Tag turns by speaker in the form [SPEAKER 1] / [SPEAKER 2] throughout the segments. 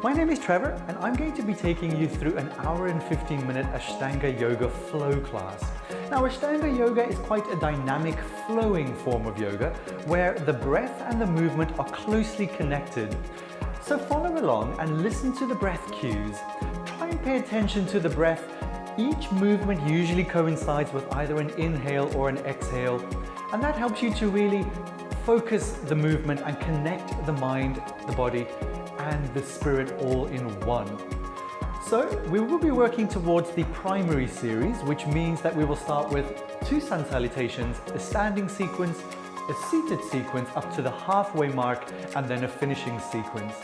[SPEAKER 1] My name is Trevor and I'm going to be taking you through an hour and 15-minute Ashtanga yoga flow class. Now, Ashtanga yoga is quite a dynamic flowing form of yoga where the breath and the movement are closely connected. So follow along and listen to the breath cues. Try and pay attention to the breath. Each movement usually coincides with either an inhale or an exhale, and that helps you to really focus the movement and connect the mind, the body, and the spirit all in one. So we will be working towards the primary series, which means that we will start with 2 sun salutations, a standing sequence, a seated sequence up to the halfway mark, and then a finishing sequence.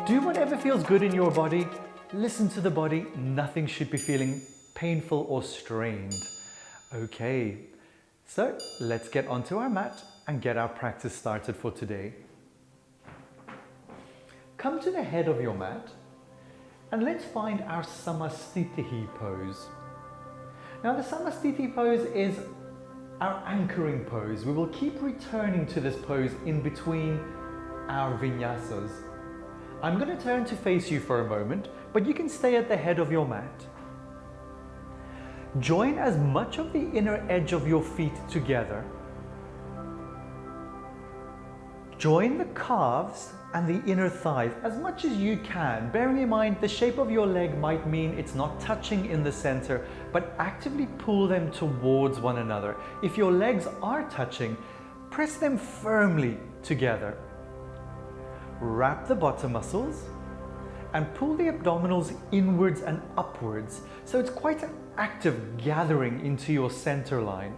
[SPEAKER 1] Do whatever feels good in your body. Listen to the body. Nothing should be feeling painful or strained. Okay, so let's get onto our mat and get our practice started for today. Come to the head of your mat and let's find our Samastitihi pose. Now, the Samastitihi pose is our anchoring pose. We will keep returning to this pose in between our vinyasas. I'm going to turn to face you for a moment, but you can stay at the head of your mat. Join as much of the inner edge of your feet together. Join the calves and the inner thighs as much as you can. Bearing in mind the shape of your leg might mean it's not touching in the center, but actively pull them towards one another. If your legs are touching, press them firmly together. Wrap the bottom muscles and pull the abdominals inwards and upwards. So it's quite an active gathering into your center line.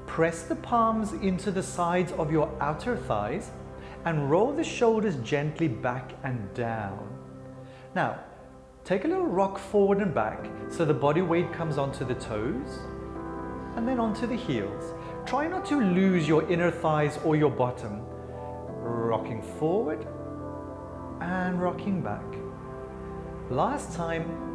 [SPEAKER 1] Press the palms into the sides of your outer thighs and roll the shoulders gently back and down. Now, take a little rock forward and back so the body weight comes onto the toes and then onto the heels. Try not to lose your inner thighs or your bottom. Rocking forward and rocking back. Last time,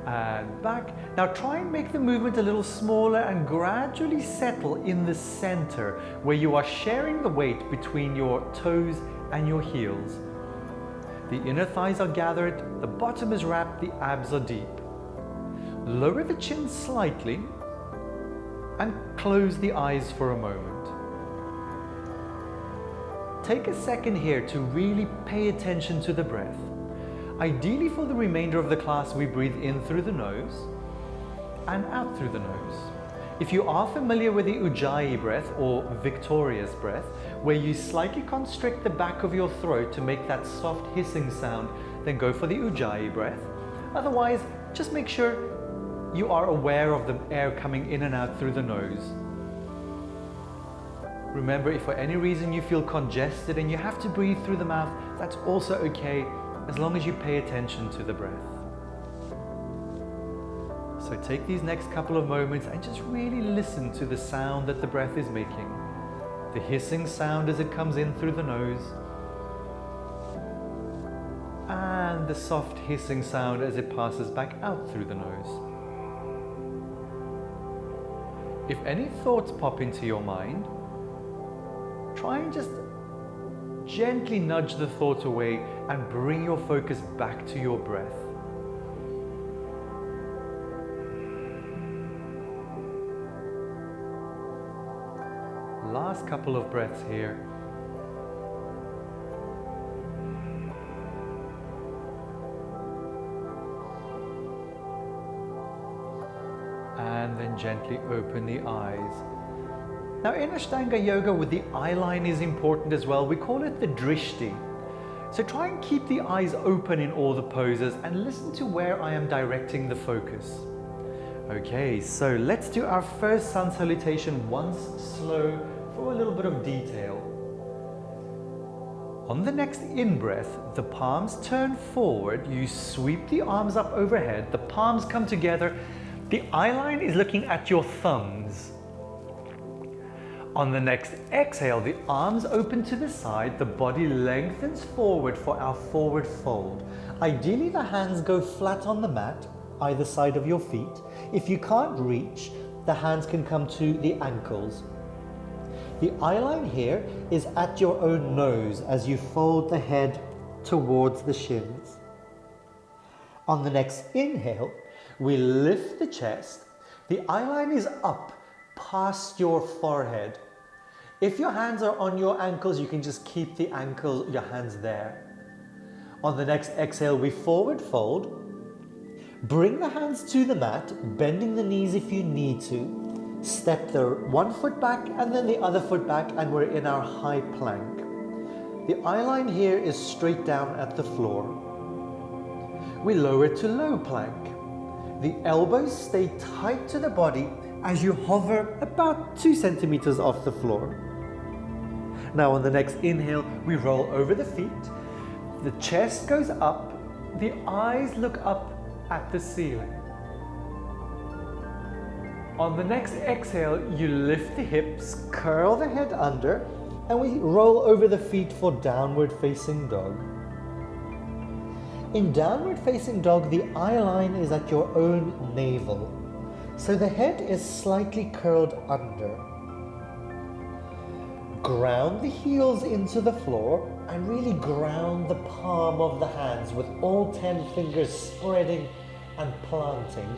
[SPEAKER 1] and back. Now try and make the movement a little smaller and gradually settle in the center where you are sharing the weight between your toes and your heels. The inner thighs are gathered, the bottom is wrapped, the abs are deep. Lower the chin slightly and close the eyes for a moment. Take a second here to really pay attention to the breath. Ideally, for the remainder of the class, we breathe in through the nose and out through the nose. If you are familiar with the Ujjayi breath or victorious breath, where you slightly constrict the back of your throat to make that soft hissing sound, then go for the Ujjayi breath. Otherwise, just make sure you are aware of the air coming in and out through the nose. Remember, if for any reason you feel congested and you have to breathe through the mouth, that's also okay, as long as you pay attention to the breath. So take these next couple of moments and just really listen to the sound that the breath is making. The hissing sound as it comes in through the nose, and the soft hissing sound as it passes back out through the nose. If any thoughts pop into your mind, try and just gently nudge the thought away and bring your focus back to your breath. Last couple of breaths here. And then gently open the eyes. Now, in Ashtanga yoga, with the eye line is important as well. We call it the drishti. So try and keep the eyes open in all the poses and listen to where I am directing the focus. Okay, so let's do our first sun salutation once slow for a little bit of detail. On the next in-breath, the palms turn forward. You sweep the arms up overhead. The palms come together. The eye line is looking at your thumbs. On the next exhale, the arms open to the side, the body lengthens forward for our forward fold. Ideally, the hands go flat on the mat, either side of your feet. If you can't reach, the hands can come to the ankles. The eye line here is at your own nose as you fold the head towards the shins. On the next inhale, we lift the chest. The eye line is up past your forehead. If your hands are on your ankles, you can just keep your hands there. On the next exhale, we forward fold. Bring the hands to the mat, bending the knees if you need to. Step the one foot back and then the other foot back, and we're in our high plank. The eye line here is straight down at the floor. We lower to low plank. The elbows stay tight to the body as you hover about 2 centimeters off the floor. Now on the next inhale, we roll over the feet. The chest goes up. The eyes look up at the ceiling. On the next exhale, you lift the hips, curl the head under, and we roll over the feet for downward facing dog. In downward facing dog, the eye line is at your own navel, so the head is slightly curled under. Ground the heels into the floor and really ground the palm of the hands with all 10 fingers spreading and planting.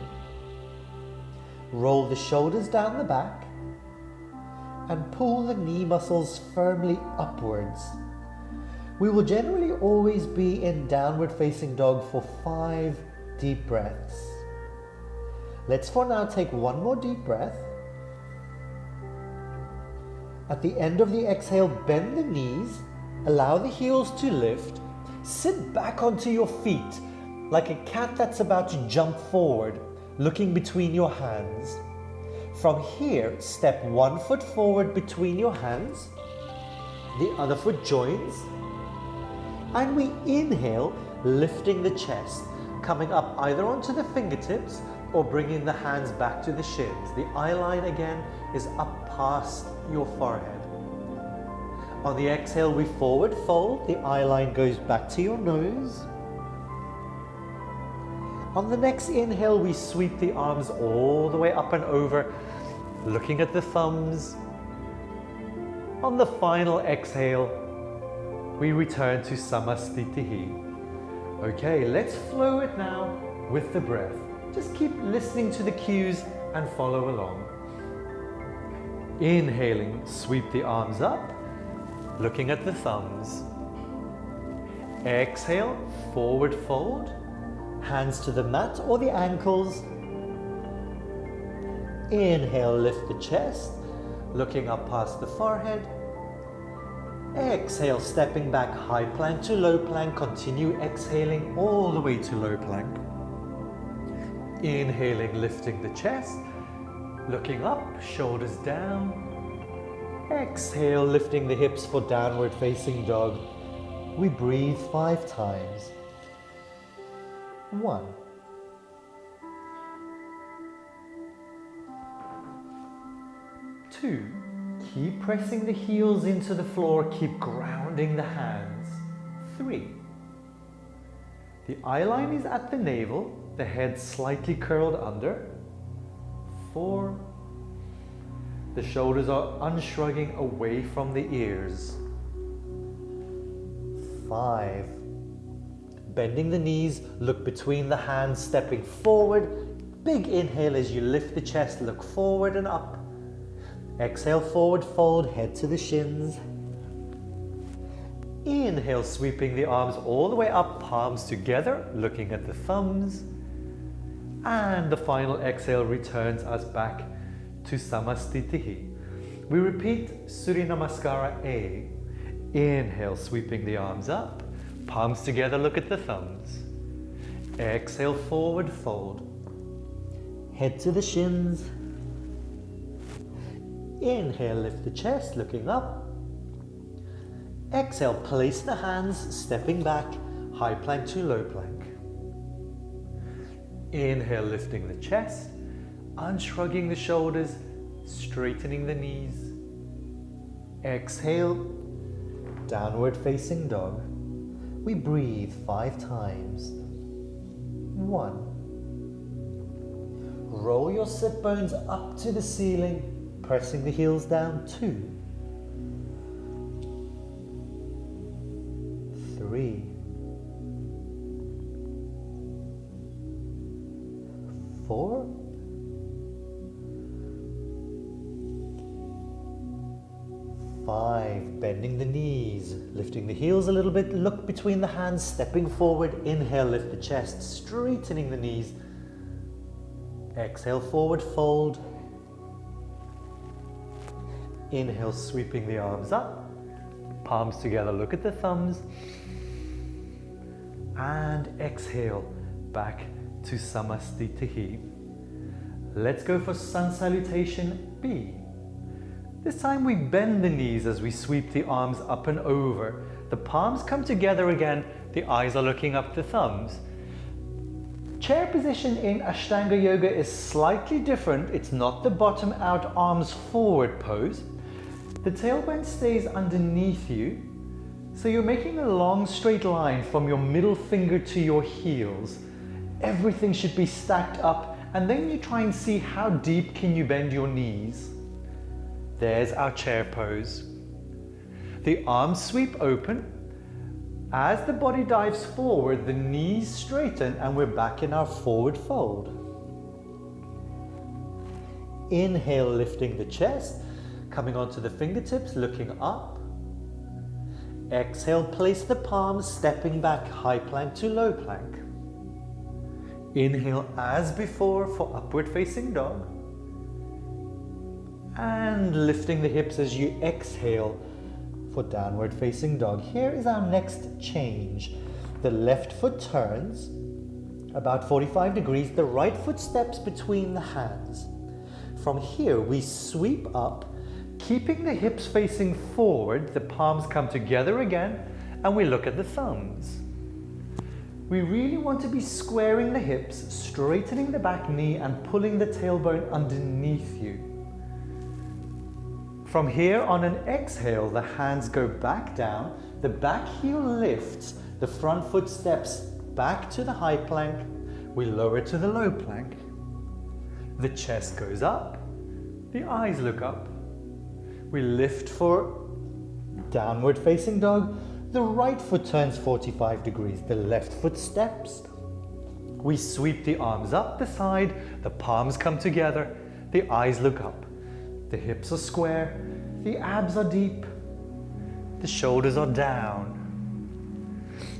[SPEAKER 1] Roll the shoulders down the back and pull the knee muscles firmly upwards. We will generally always be in downward facing dog for 5 deep breaths. Let's for now take one more deep breath. At the end of the exhale, bend the knees, allow the heels to lift, sit back onto your feet like a cat that's about to jump forward, looking between your hands. From here, step one foot forward between your hands, the other foot joins, and we inhale, lifting the chest, coming up either onto the fingertips or bringing the hands back to the shins. The eye line again is up past your forehead. On the exhale, we forward fold. The eye line goes back to your nose. On the next inhale, we sweep the arms all the way up and over, looking at the thumbs. On the final exhale, we return to Samastitihi. Okay, let's flow it now with the breath. Just keep listening to the cues and follow along. Inhaling, sweep the arms up, looking at the thumbs. Exhale, forward fold, hands to the mat or the ankles. Inhale, lift the chest, looking up past the forehead. Exhale, stepping back, high plank to low plank. Continue exhaling all the way to low plank. Inhaling, lifting the chest, looking up, shoulders down. Exhale, lifting the hips for downward facing dog. We breathe 5 times. 1. 2. Keep pressing the heels into the floor, keep grounding the hands. 3. The eye line is at the navel, the head slightly curled under. 4. The shoulders are unshrugging away from the ears. 5. Bending the knees, look between the hands, stepping forward. Big inhale as you lift the chest, look forward and up. Exhale, forward fold, head to the shins. Inhale, sweeping the arms all the way up, palms together, looking at the thumbs. And the final exhale returns us back to Samastitihi. We repeat Surya Namaskara A. Inhale, sweeping the arms up, palms together, look at the thumbs. Exhale, forward fold. Head to the shins. Inhale, lift the chest, looking up. Exhale, place the hands, stepping back, high plank to low plank. Inhale, lifting the chest, unshrugging the shoulders, straightening the knees. Exhale, downward facing dog. We breathe 5 times. 1. Roll your sit bones up to the ceiling, pressing the heels down. 2. 3.
[SPEAKER 2] bending the knees, lifting the heels a little bit, look between the hands, stepping forward. Inhale, lift the chest, straightening the knees. Exhale, forward fold. Inhale, sweeping the arms up, palms together, look at the thumbs. And exhale, back to Samastitihi. Let's go for Sun Salutation B. This time we bend the knees as we sweep the arms up and over. The palms come together again, the eyes are looking up the thumbs. Chair position in Ashtanga Yoga is slightly different. It's not the bottom out, arms forward pose. The tailbone stays underneath you, so you're making a long straight line from your middle finger to your heels. Everything should be stacked up, and then you try and see how deep can you bend your knees. There's our chair pose. The arms sweep open. As the body dives forward, the knees straighten and we're back in our forward fold. Inhale, lifting the chest, coming onto the fingertips, looking up. Exhale, place the palms, stepping back, high plank to low plank. Inhale as before for upward facing dog. And lifting the hips as you exhale for downward facing dog. Here is our next change. The left foot turns about 45 degrees. The right foot steps between the hands. From here we sweep up, keeping the hips facing forward. The palms come together again and we look at the thumbs. We really want to be squaring the hips, straightening the back knee and pulling the tailbone underneath you. From here, on an exhale, the hands go back down, the back heel lifts, the front foot steps back to the high plank, we lower to the low plank. The chest goes up, the eyes look up. We lift for downward facing dog, the right foot turns 45 degrees, the left foot steps. We sweep the arms up the side, the palms come together, the eyes look up. The hips are square, the abs are deep, the shoulders are down.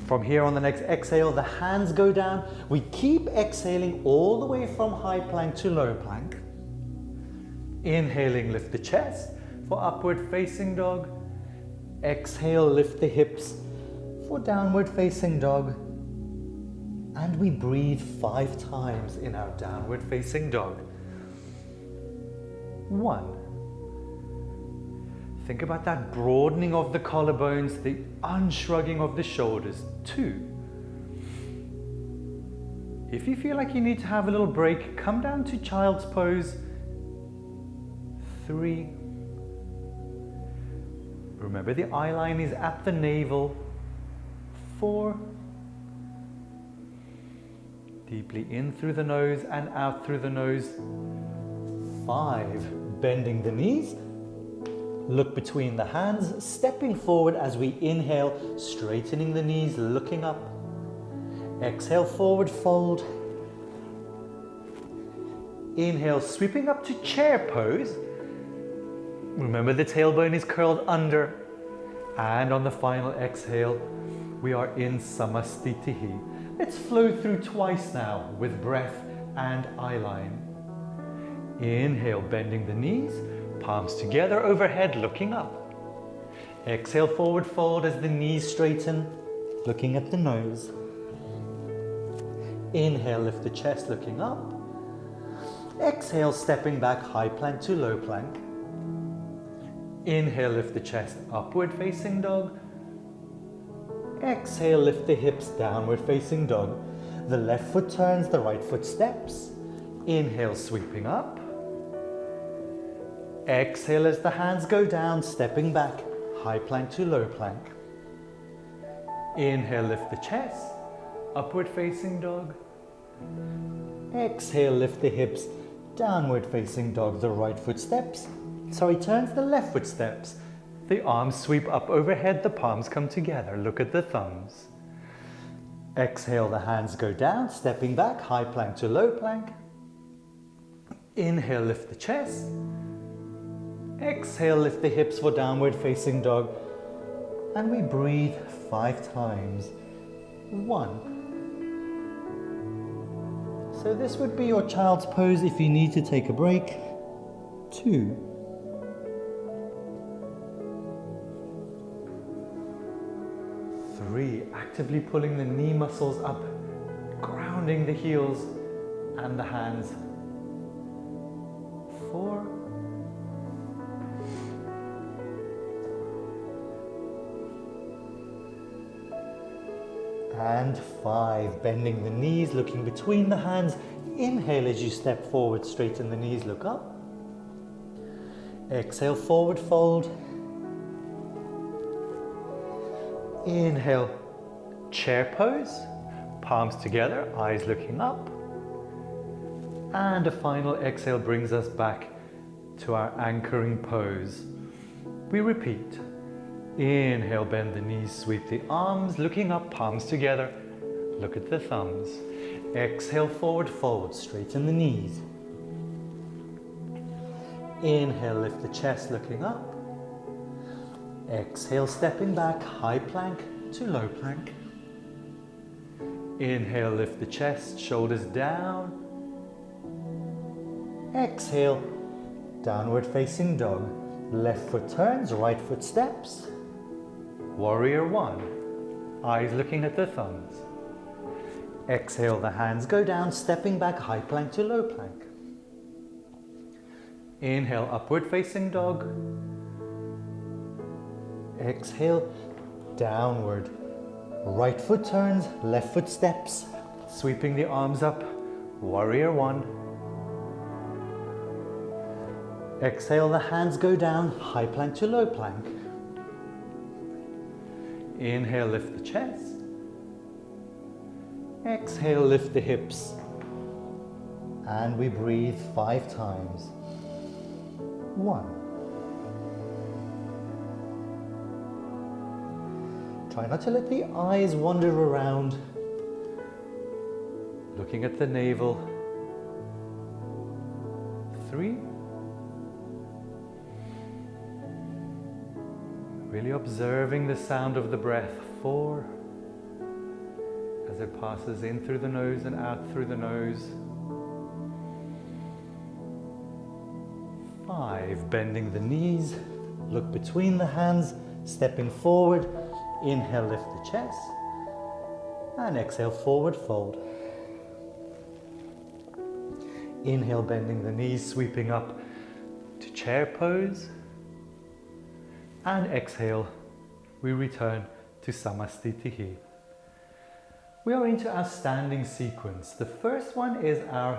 [SPEAKER 2] From here on the next exhale, the hands go down. We keep exhaling all the way from high plank to low plank. Inhaling, lift the chest for upward facing dog. Exhale, lift the hips for downward facing dog. And we breathe 5 times in our downward facing dog. 1. Think about that broadening of the collarbones, the unshrugging of the shoulders. 2. If you feel like you need to have a little break, come down to child's pose. 3. Remember the eye line is at the navel. 4. Deeply in through the nose and out through the nose. 5. Bending the knees. Look between the hands, stepping forward as we inhale, straightening the knees, looking up. Exhale, forward fold. Inhale, sweeping up to chair pose. Remember the tailbone is curled under. And on the final exhale, we are in Samastitihi. Let's flow through twice now with breath and eye line. Inhale, bending the knees, palms together overhead, looking up. Exhale, forward fold as the knees straighten, looking at the nose. Inhale, lift the chest, looking up. Exhale, stepping back, high plank to low plank. Inhale, lift the chest, upward facing dog. Exhale, lift the hips, downward facing dog. The left foot turns, the right foot steps. Inhale, sweeping up. Exhale as the hands go down, stepping back, high plank to low plank. Inhale, lift the chest, upward facing dog. Exhale, lift the hips, downward facing dog. The right foot steps, turns, the left foot steps. The arms sweep up overhead, the palms come together. Look at the thumbs. Exhale, the hands go down, stepping back, high plank to low plank. Inhale, lift the chest. Exhale, lift the hips for downward facing dog.
[SPEAKER 1] And we breathe 5 times. 1. So this would be your child's pose if you need to take a break. 2.
[SPEAKER 2] 3. Actively pulling the knee muscles up, grounding the heels and the hands. 4.
[SPEAKER 1] And 5. Bending the knees, looking between the hands. Inhale as you step forward, straighten the knees, look up. Exhale, forward fold. Inhale, chair pose, palms together, eyes looking up. And a final exhale brings us back to our anchoring pose. We repeat. Inhale, bend the knees, sweep the arms, looking up, palms together, look at the thumbs. Exhale, forward fold, straighten the knees. Inhale, lift the chest, looking up. Exhale, stepping back, high plank to low plank. Inhale, lift the chest, shoulders down. Exhale, downward facing dog. Left foot turns, right foot steps. Warrior 1, eyes looking at the thumbs. Exhale, the hands go down, stepping back, high plank to low plank. Inhale, upward facing dog. Exhale, downward. Right foot turns, left foot steps. Sweeping the arms up, warrior 1. Exhale, the hands go down, high plank to low plank. Inhale, lift the chest. Exhale, lift the hips. And we breathe 5 times. 1. Try not to let the eyes wander around. Looking at the navel. 3. Really observing the sound of the breath. 4. As it passes in through the nose and out through the nose. 5. Bending the knees. Look between the hands, stepping forward. Inhale, lift the chest. And exhale, forward fold. Inhale, bending the knees, sweeping up to chair pose. And exhale, we return to Samastitihi. We are into our standing sequence. The first one is our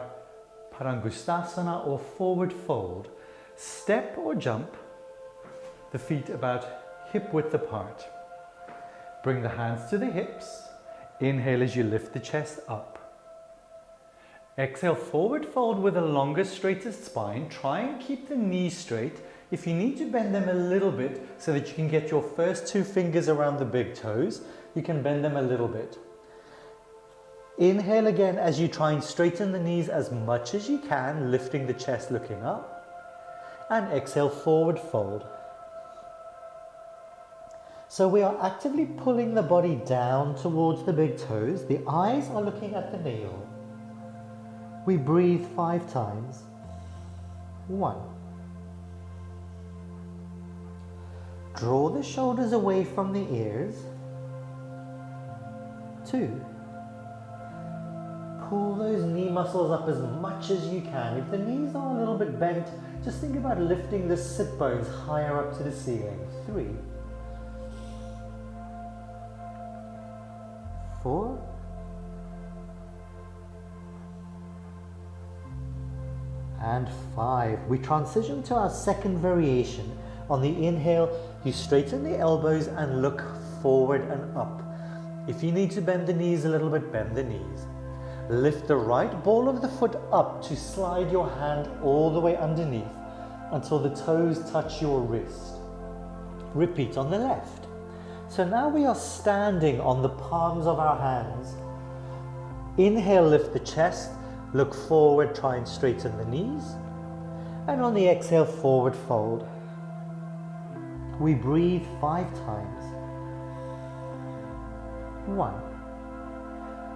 [SPEAKER 1] Parangustasana or forward fold. Step or jump, the feet about hip width apart. Bring the hands to the hips. Inhale as you lift the chest up. Exhale, forward fold with the longest, straightest spine. Try and keep the knees straight. If you need to bend them a little bit so that you can get your first 2 fingers around the big toes, you can bend them a little bit. Inhale again as you try and straighten the knees as much as you can, lifting the chest, looking up. And exhale, forward fold. So we are actively pulling the body down towards the big toes. The eyes are looking at the navel. We breathe 5 times. 1. Draw the shoulders away from the ears. 2. Pull those knee muscles up as much as you can. If the knees are a little bit bent, just think about lifting the sit bones higher up to the ceiling. 3. 4. And 5. We transition to our second variation. On the inhale, you straighten the elbows and look forward and up. If you need to bend the knees a little bit, bend the knees. Lift the right ball of the foot up to slide your hand all the way underneath until the toes touch your wrist. Repeat on the left. So now we are standing on the palms of our hands. Inhale, lift the chest, look forward, try and straighten the knees. And on the exhale, forward fold. We breathe 5 times.
[SPEAKER 2] 1.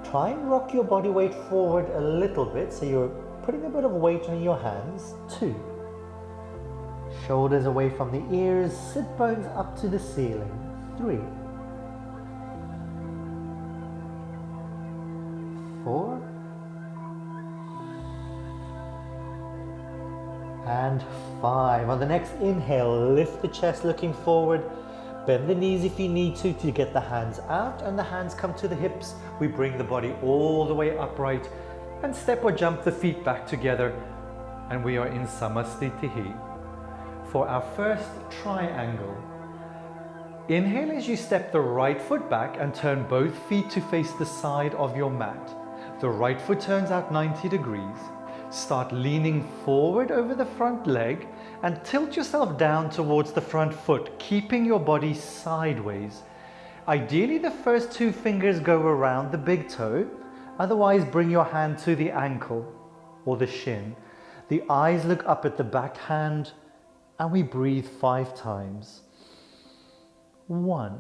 [SPEAKER 2] Try and rock your body weight forward a little bit so you're putting a bit of weight on your hands. 2. Shoulders away from the ears, sit bones up to the ceiling. 3. 4. And 5. On the next inhale, lift the chest looking forward. Bend the knees if you need to get the hands out, and the hands come to the hips. We bring the body all the way upright and step or jump the feet back together, and we are in Samastitihi. For our first triangle, inhale as you step the right foot back and turn both feet to face the side of your mat. The right foot turns out 90 degrees. Start leaning forward over the front leg and tilt yourself down towards the front foot, keeping your body sideways. Ideally, the first 2 fingers go around the big toe. Otherwise, bring your hand to the ankle or the shin. The eyes look up at the back hand, and we breathe 5 times. 1.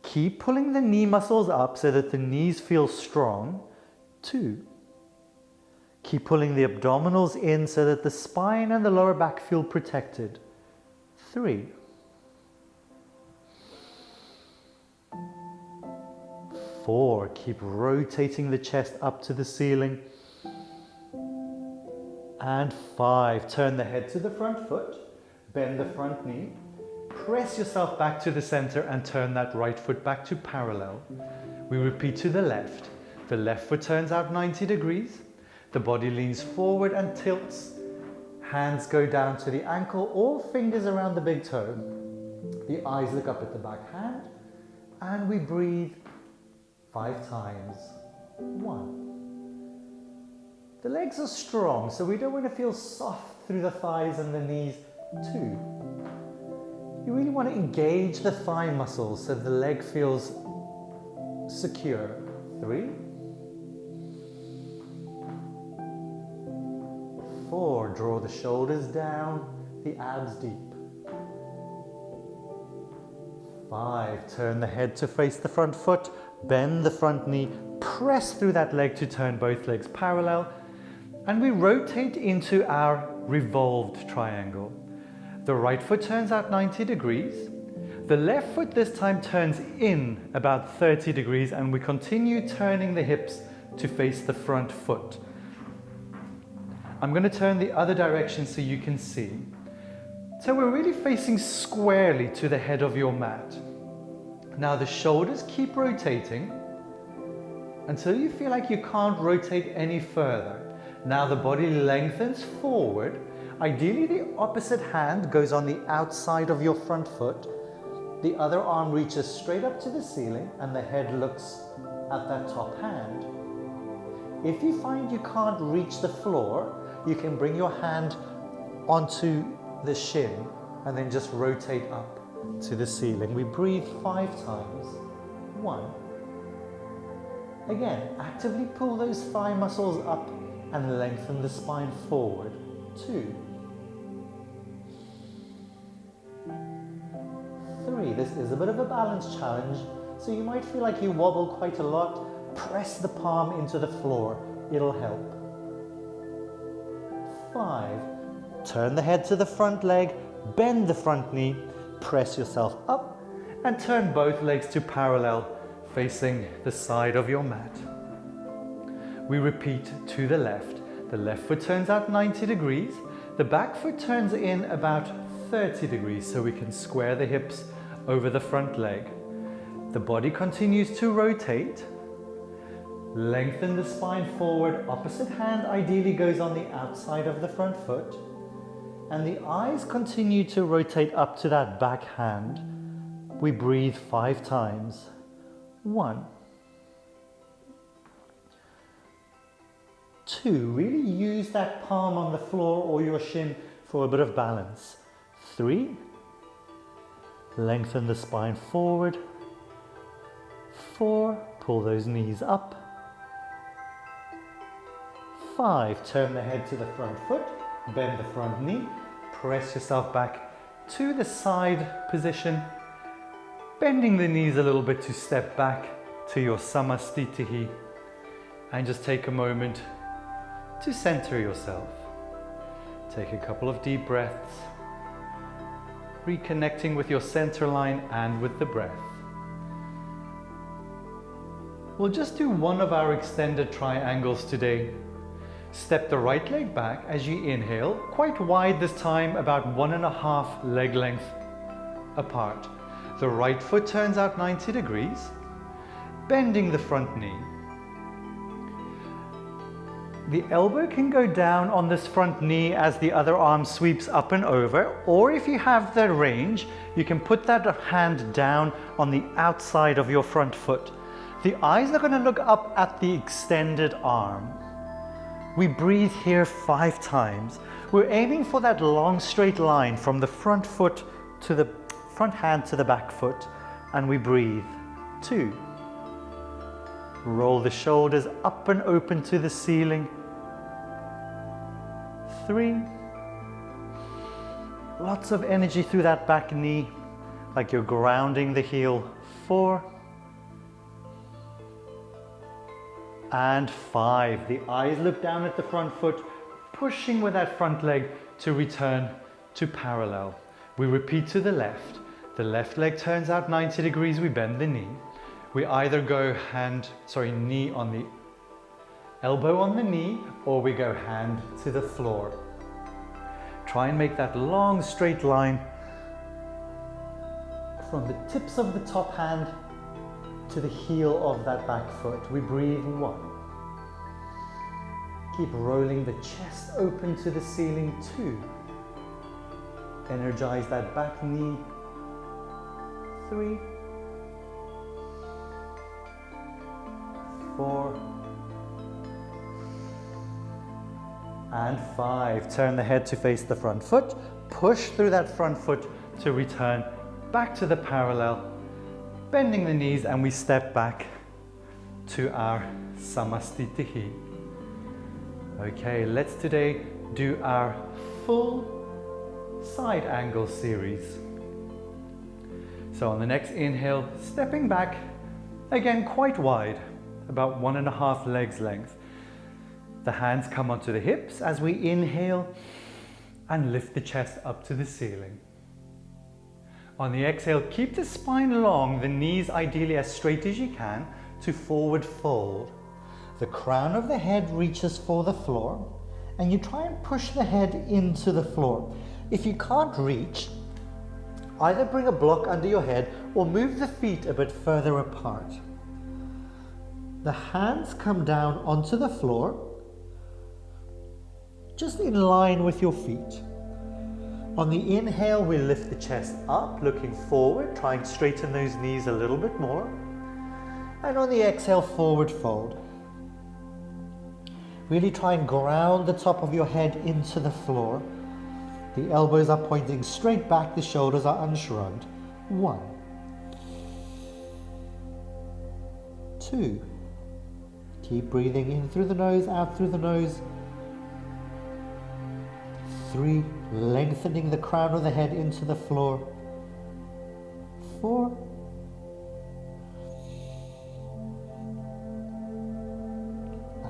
[SPEAKER 2] Keep pulling the knee muscles up so that the knees feel strong. 2. Keep pulling the abdominals in so that the spine and the lower back feel protected. 3. 4. Keep rotating the chest up to the ceiling. And 5. Turn the head to the front foot, bend the front knee, press yourself back to the center and turn that right foot back to parallel. We repeat to the left. The left foot turns out 90 degrees. The body leans forward and tilts. Hands go down to the ankle, all fingers around the big toe. The eyes look up at the back hand, and we breathe 5 times. 1. The legs are strong, so we don't want to feel soft through the thighs and the knees. 2. You really want to engage the thigh muscles so the leg feels secure. 3. 4. Draw the shoulders down, the abs deep. 5. Turn the head to face the front foot, bend the front knee, press through that leg to turn both legs parallel, and we rotate into our revolved triangle. The right foot turns out 90 degrees. The left foot this time turns in about 30 degrees, and we continue turning the hips to face the front foot. I'm going to turn the other direction so you can see. So we're really facing squarely to the head of your mat. Now the shoulders keep rotating until you feel like you can't rotate any further. Now the body lengthens forward. Ideally, the opposite hand goes on the outside of your front foot. The other arm reaches straight up to the ceiling, and the head looks at that top hand. If you find you can't reach the floor, you can bring your hand onto the shin and then just rotate up to the ceiling. We breathe 5 times. 1. Again, actively pull those thigh muscles up and lengthen the spine forward. 2. 3. This is a bit of a balance challenge, so you might feel like you wobble quite a lot. Press the palm into the floor. It'll help. 5. Turn the head to the front leg, bend the front knee, press yourself up, and turn both legs to parallel, facing the side of your mat. We repeat to the left. The left foot turns out 90 degrees. The back foot turns in about 30 degrees so we can square the hips over the front leg. The body continues to rotate. Lengthen the spine forward. Opposite hand ideally goes on the outside of the front foot. And the eyes continue to rotate up to that back hand. We breathe 5 times. 1. 2. Really use that palm on the floor or your shin for a bit of balance. 3. Lengthen the spine forward. 4. Pull those knees up. 5. Turn the head to the front foot. Bend the front knee. Press yourself back to the side position. Bending the knees a little bit to step back to your samastitihi, and just take a moment to center yourself. Take a couple of deep breaths, reconnecting with your center line and with the breath. We'll just do one of our extended triangles today. Step the right leg back as you inhale, quite wide this time, about 1.5 leg length apart. The right foot turns out 90 degrees, bending the front knee. The elbow can go down on this front knee as the other arm sweeps up and over, or if you have the range, you can put that hand down on the outside of your front foot. The eyes are going to look up at the extended arm. We breathe here 5 times. We're aiming for that long straight line from the front foot to the front hand to the back foot, and we breathe. 2. Roll the shoulders up and open to the ceiling. 3. Lots of energy through that back knee, like you're grounding the heel. 4. And 5. The eyes look down at the front foot, pushing with that front leg to return to parallel. We repeat to the left. The left leg turns out 90 degrees, we bend the knee. We either go knee on the elbow on the knee, or we go hand to the floor. Try and make that long straight line from the tips of the top hand to the heel of that back foot. We breathe. 1. Keep rolling the chest open to the ceiling. 2. Energize that back knee. 3. 4. And 5. Turn the head to face the front foot. Push through that front foot to return back to the parallel. Bending the knees, and we step back to our samastitihi. Okay, let's today do our full side angle series. So on the next inhale, stepping back, again quite wide, about 1.5 legs length. The hands come onto the hips as we inhale and lift the chest up to the ceiling. On the exhale, keep the spine long, the knees ideally as straight as you can, to forward fold. The crown of the head reaches for the floor, and you try and push the head into the floor. If you can't reach, either bring a block under your head or move the feet a bit further apart. The hands come down onto the floor, just in line with your feet. On the inhale, we lift the chest up, looking forward, try and straighten those knees a little bit more. And on the exhale, forward fold. Really try and ground the top of your head into the floor. The elbows are pointing straight back, the shoulders are unshrugged. 1. 2. Keep breathing in through the nose, out through the nose. 3. Lengthening the crown of the head into the floor. 4.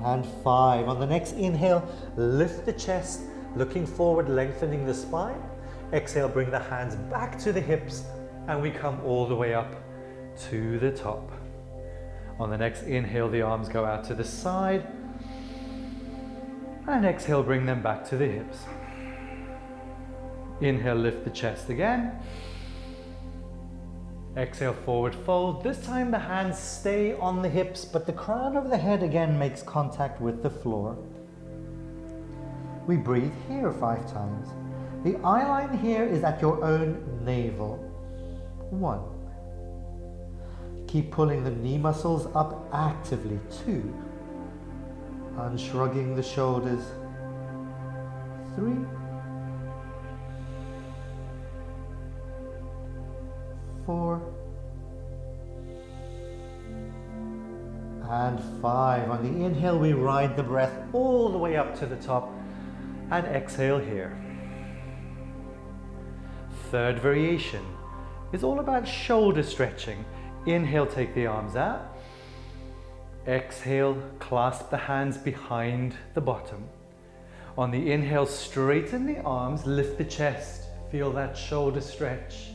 [SPEAKER 2] And 5. On the next inhale, lift the chest, looking forward, lengthening the spine. Exhale, bring the hands back to the hips, and we come all the way up to the top. On the next inhale, the arms go out to the side, and exhale, bring them back to the hips. Inhale, lift the chest again. Exhale, forward fold. This time the hands stay on the hips, but the crown of the head again makes contact with the floor. We breathe here 5 times. The eye line here is at your own navel. 1. Keep pulling the knee muscles up actively. 2. Unshrugging the shoulders. 3. 4. And 5. On the inhale, we ride the breath all the way up to the top, and exhale here. Third variation is all about shoulder stretching. Inhale, take the arms out. Exhale, clasp the hands behind the bottom. On the inhale, straighten the arms, lift the chest, feel that shoulder stretch.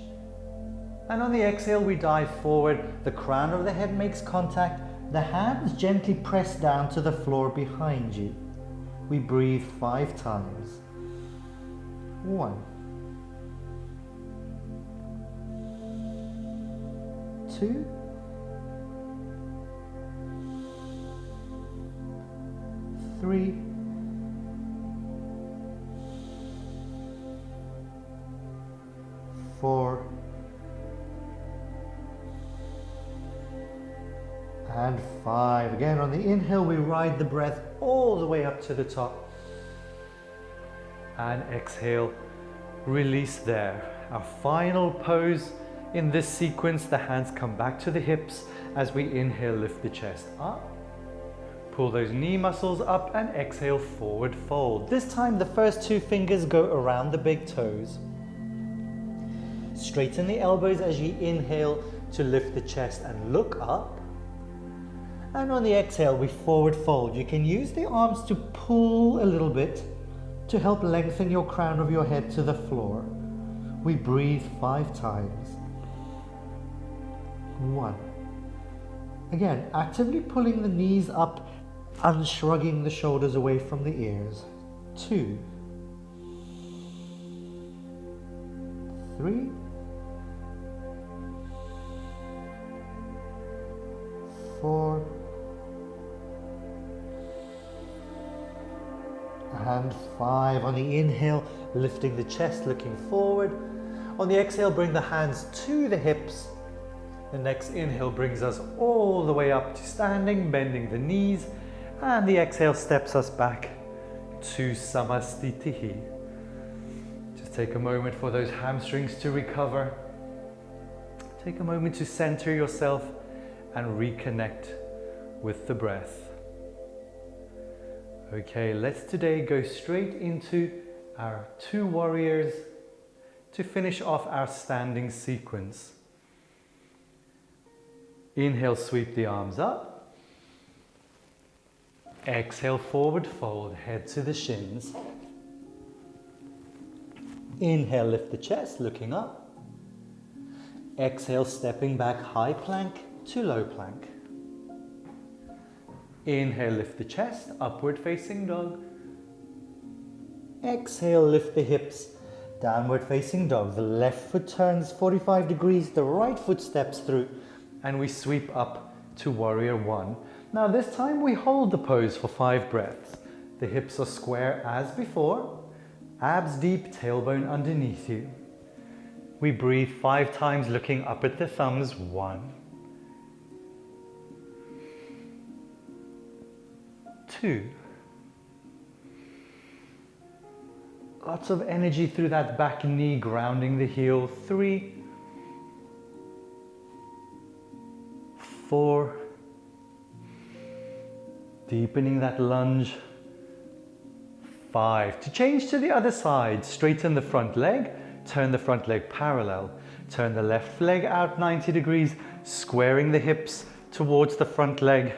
[SPEAKER 2] And on the exhale, we dive forward, the crown of the head makes contact, the hands gently press down to the floor behind you. We breathe 5 times. 1, 2, 3, 4, and 5. Again, on the inhale, we ride the breath all the way up to the top. And exhale, release there. Our final pose in this sequence, the hands come back to the hips as we inhale, lift the chest up. Pull those knee muscles up and exhale, forward fold. This time, the first 2 fingers go around the big toes. Straighten the elbows as you inhale to lift the chest and look up. And on the exhale, we forward fold. You can use the arms to pull a little bit to help lengthen your crown of your head to the floor. We breathe 5 times. 1. Again, actively pulling the knees up, unshrugging the shoulders away from the ears. 2, 3, 4, and 5. On the inhale, lifting the chest, looking forward. On the exhale, bring the hands to the hips. The next inhale brings us all the way up to standing, bending the knees. And the exhale steps us back to Samasthiti. Just take a moment for those hamstrings to recover. Take a moment to center yourself and reconnect with the breath. Okay, let's today go straight into our 2 warriors to finish off our standing sequence. Inhale, sweep the arms up. Exhale, forward fold, head to the shins. Inhale, lift the chest, looking up. Exhale, stepping back, high plank to low plank. Inhale, lift the chest, upward facing dog. Exhale, lift the hips, downward facing dog. The left foot turns 45 degrees, the right foot steps through, and we sweep up to warrior 1. Now this time we hold the pose for 5 breaths. The hips are square as before, abs deep, tailbone underneath you. We breathe 5 times looking up at the thumbs. 1, 2. Lots of energy through that back knee, grounding the heel. 3, 4. Deepening that lunge. 5. To change to the other side, straighten the front leg, turn the front leg parallel. Turn the left leg out 90 degrees, squaring the hips towards the front leg.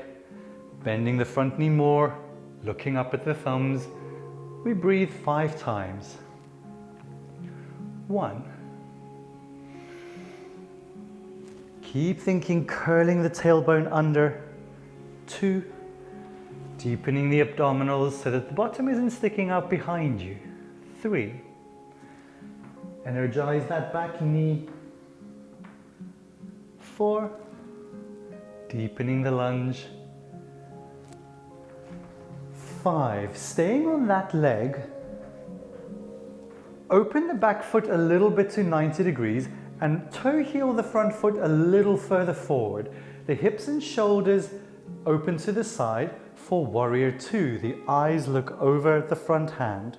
[SPEAKER 2] Bending the front knee more, looking up at the thumbs. We breathe 5 times. 1. Keep thinking, curling the tailbone under. 2. Deepening the abdominals so that the bottom isn't sticking out behind you. 3. Energize that back knee. 4. Deepening the lunge. 5. Staying on that leg, open the back foot a little bit to 90 degrees and toe heel the front foot a little further forward. The hips and shoulders open to the side for warrior 2. The eyes look over the front hand.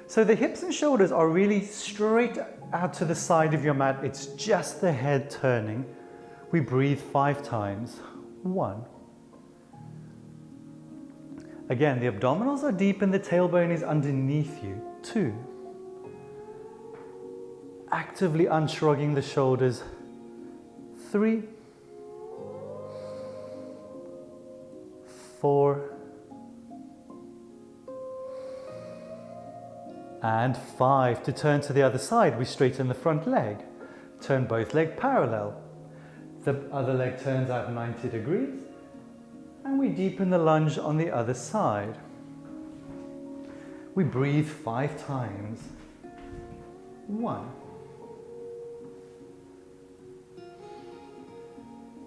[SPEAKER 2] So the hips and shoulders are really straight out to the side of your mat. It's just the head turning. We breathe 5 times. 1. Again, the abdominals are deep and the tailbone is underneath you. 2. Actively unshrugging the shoulders. 3. 4, and 5. To turn to the other side, we straighten the front leg. Turn both legs parallel. The other leg turns out 90 degrees, and we deepen the lunge on the other side. We breathe 5 times. 1.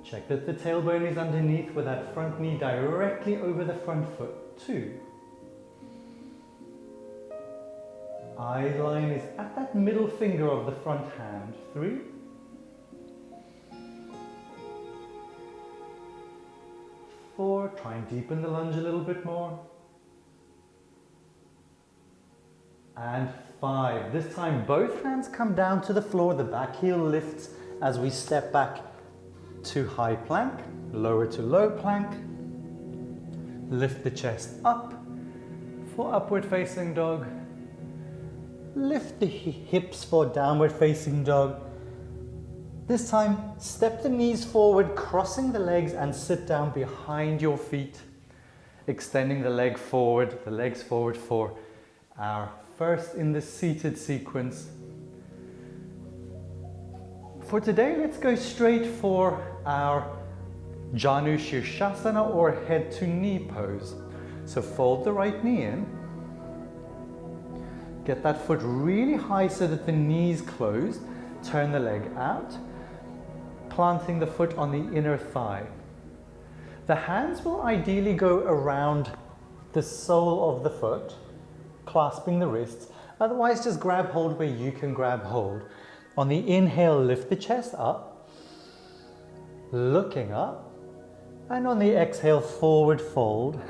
[SPEAKER 2] Check that the tailbone is underneath with that front knee directly over the front foot. 2. Eye line is at that middle finger of the front hand. 3. 4. Try and deepen the lunge a little bit more. And 5. This time both hands come down to the floor, the back heel lifts as we step back to high plank, lower to low plank. Lift the chest up for upward facing dog. Lift the hips for downward facing dog. This time, step the knees forward, crossing the legs, and sit down behind your feet, extending the legs forward for our first in the seated sequence. For today, let's go straight for our Janu Shirshasana or head to knee pose. So fold the right knee in. Get that foot really high so that the knee's closed. Turn the leg out, planting the foot on the inner thigh. The hands will ideally go around the sole of the foot, clasping the wrists. Otherwise, just grab hold where you can grab hold. On the inhale, lift the chest up, looking up, and on the exhale, forward fold.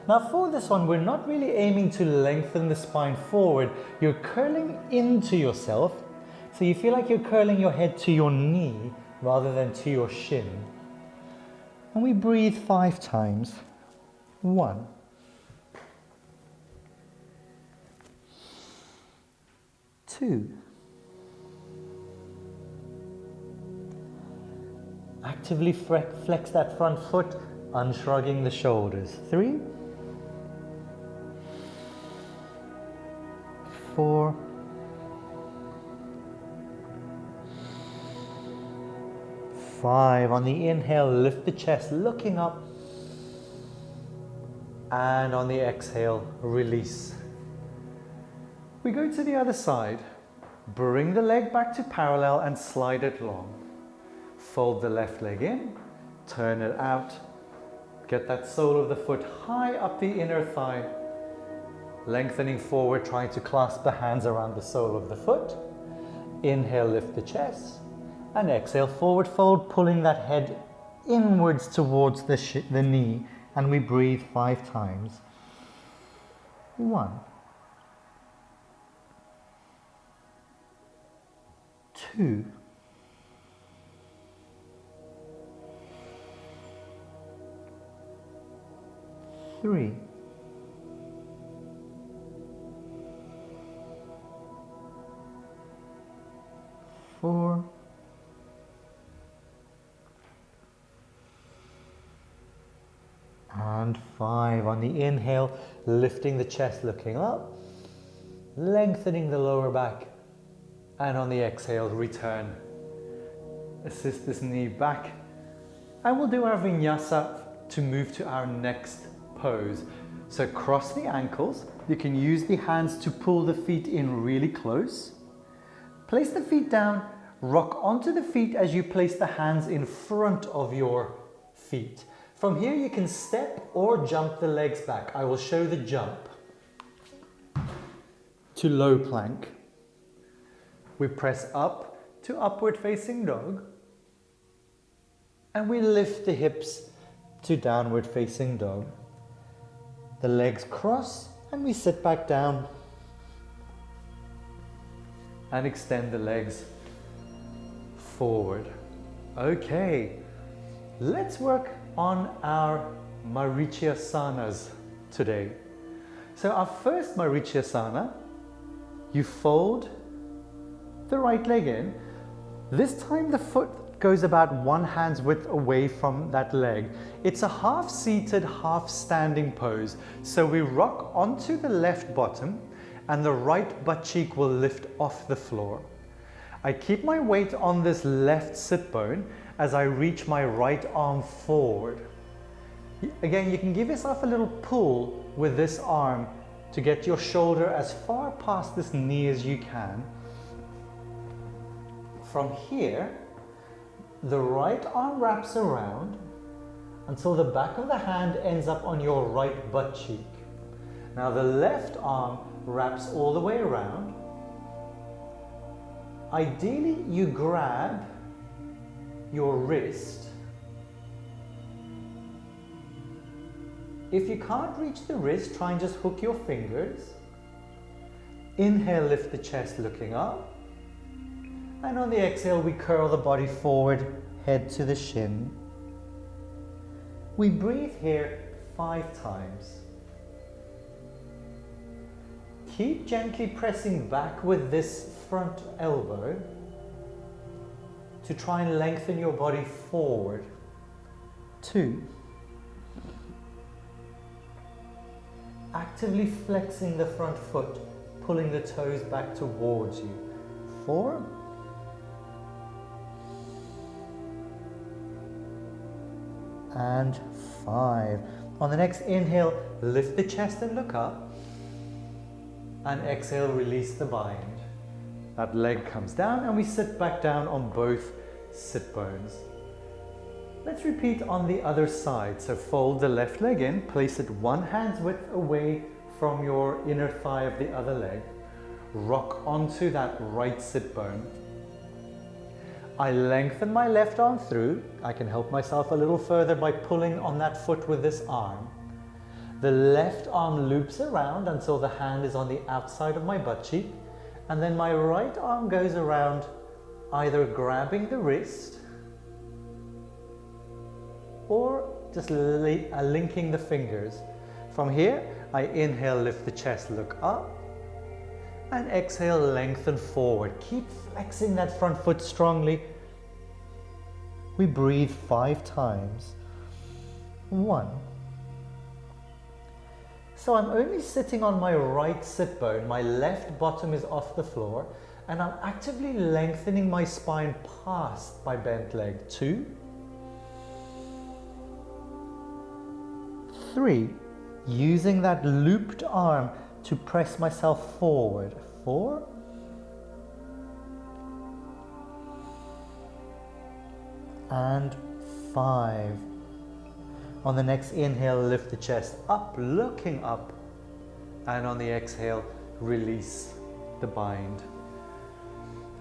[SPEAKER 2] Now for this one, we're not really aiming to lengthen the spine forward. You're curling into yourself, so you feel like you're curling your head to your knee rather than to your shin. And we breathe 5 times. 1. 2. Actively flex that front foot, unshrugging the shoulders. 3. 4. 5. On the inhale, lift the chest, looking up. And on the exhale, release. We go to the other side. Bring the leg back to parallel and slide it long. Fold the left leg in, turn it out. Get that sole of the foot high up the inner thigh. Lengthening forward, trying to clasp the hands around the sole of the foot. Inhale, lift the chest. And exhale, forward fold, pulling that head inwards towards the knee. And we breathe 5 times. 1. 2. 3. 4. 5. On the inhale, lifting the chest, looking up, lengthening the lower back, and on the exhale, return. Assist this knee back, and we'll do our vinyasa to move to our next pose. So cross the ankles. You can use the hands to pull the feet in really close. Place the feet down, rock onto the feet as you place the hands in front of your feet. From here you can step or jump the legs back. I will show the jump. To low plank. We press up to upward facing dog. And we lift the hips to downward facing dog. The legs cross and we sit back down. And extend the legs forward. Okay, let's work on our Marichasanas today. So our first Marichasana, you fold the right leg in. This time the foot goes about one hand's width away from that leg. It's a half seated, half standing pose. So we rock onto the left bottom and the right butt cheek will lift off the floor. I keep my weight on this left sit bone as I reach my right arm forward. Again, you can give yourself a little pull with this arm to get your shoulder as far past this knee as you can. From here, the right arm wraps around until the back of the hand ends up on your right butt cheek. Now the left arm wraps all the way around. Ideally, you grab your wrist. If you can't reach the wrist, try and just hook your fingers. Inhale, lift the chest looking up. And on the exhale, we curl the body forward, head to the shin. We breathe here 5 times. Keep gently pressing back with this front elbow to try and lengthen your body forward. 2. Actively flexing the front foot, pulling the toes back towards you. 4. And 5. On the next inhale, lift the chest and look up. And exhale, release the bind. That leg comes down and we sit back down on both sit bones. Let's repeat on the other side. So fold the left leg in, place it one hand's width away from your inner thigh of the other leg. Rock onto that right sit bone. I lengthen my left arm through. I can help myself a little further by pulling on that foot with this arm. The left arm loops around until the hand is on the outside of my butt cheek. And then my right arm goes around, either grabbing the wrist or just linking the fingers. From here, I inhale, lift the chest, look up. And exhale, lengthen forward. Keep flexing that front foot strongly. We breathe 5 times. 1. So I'm only sitting on my right sit bone. My left bottom is off the floor. And I'm actively lengthening my spine past my bent leg. 2. 3. Using that looped arm to press myself forward. 4. And 5. On the next inhale, lift the chest up, looking up. And on the exhale, release the bind.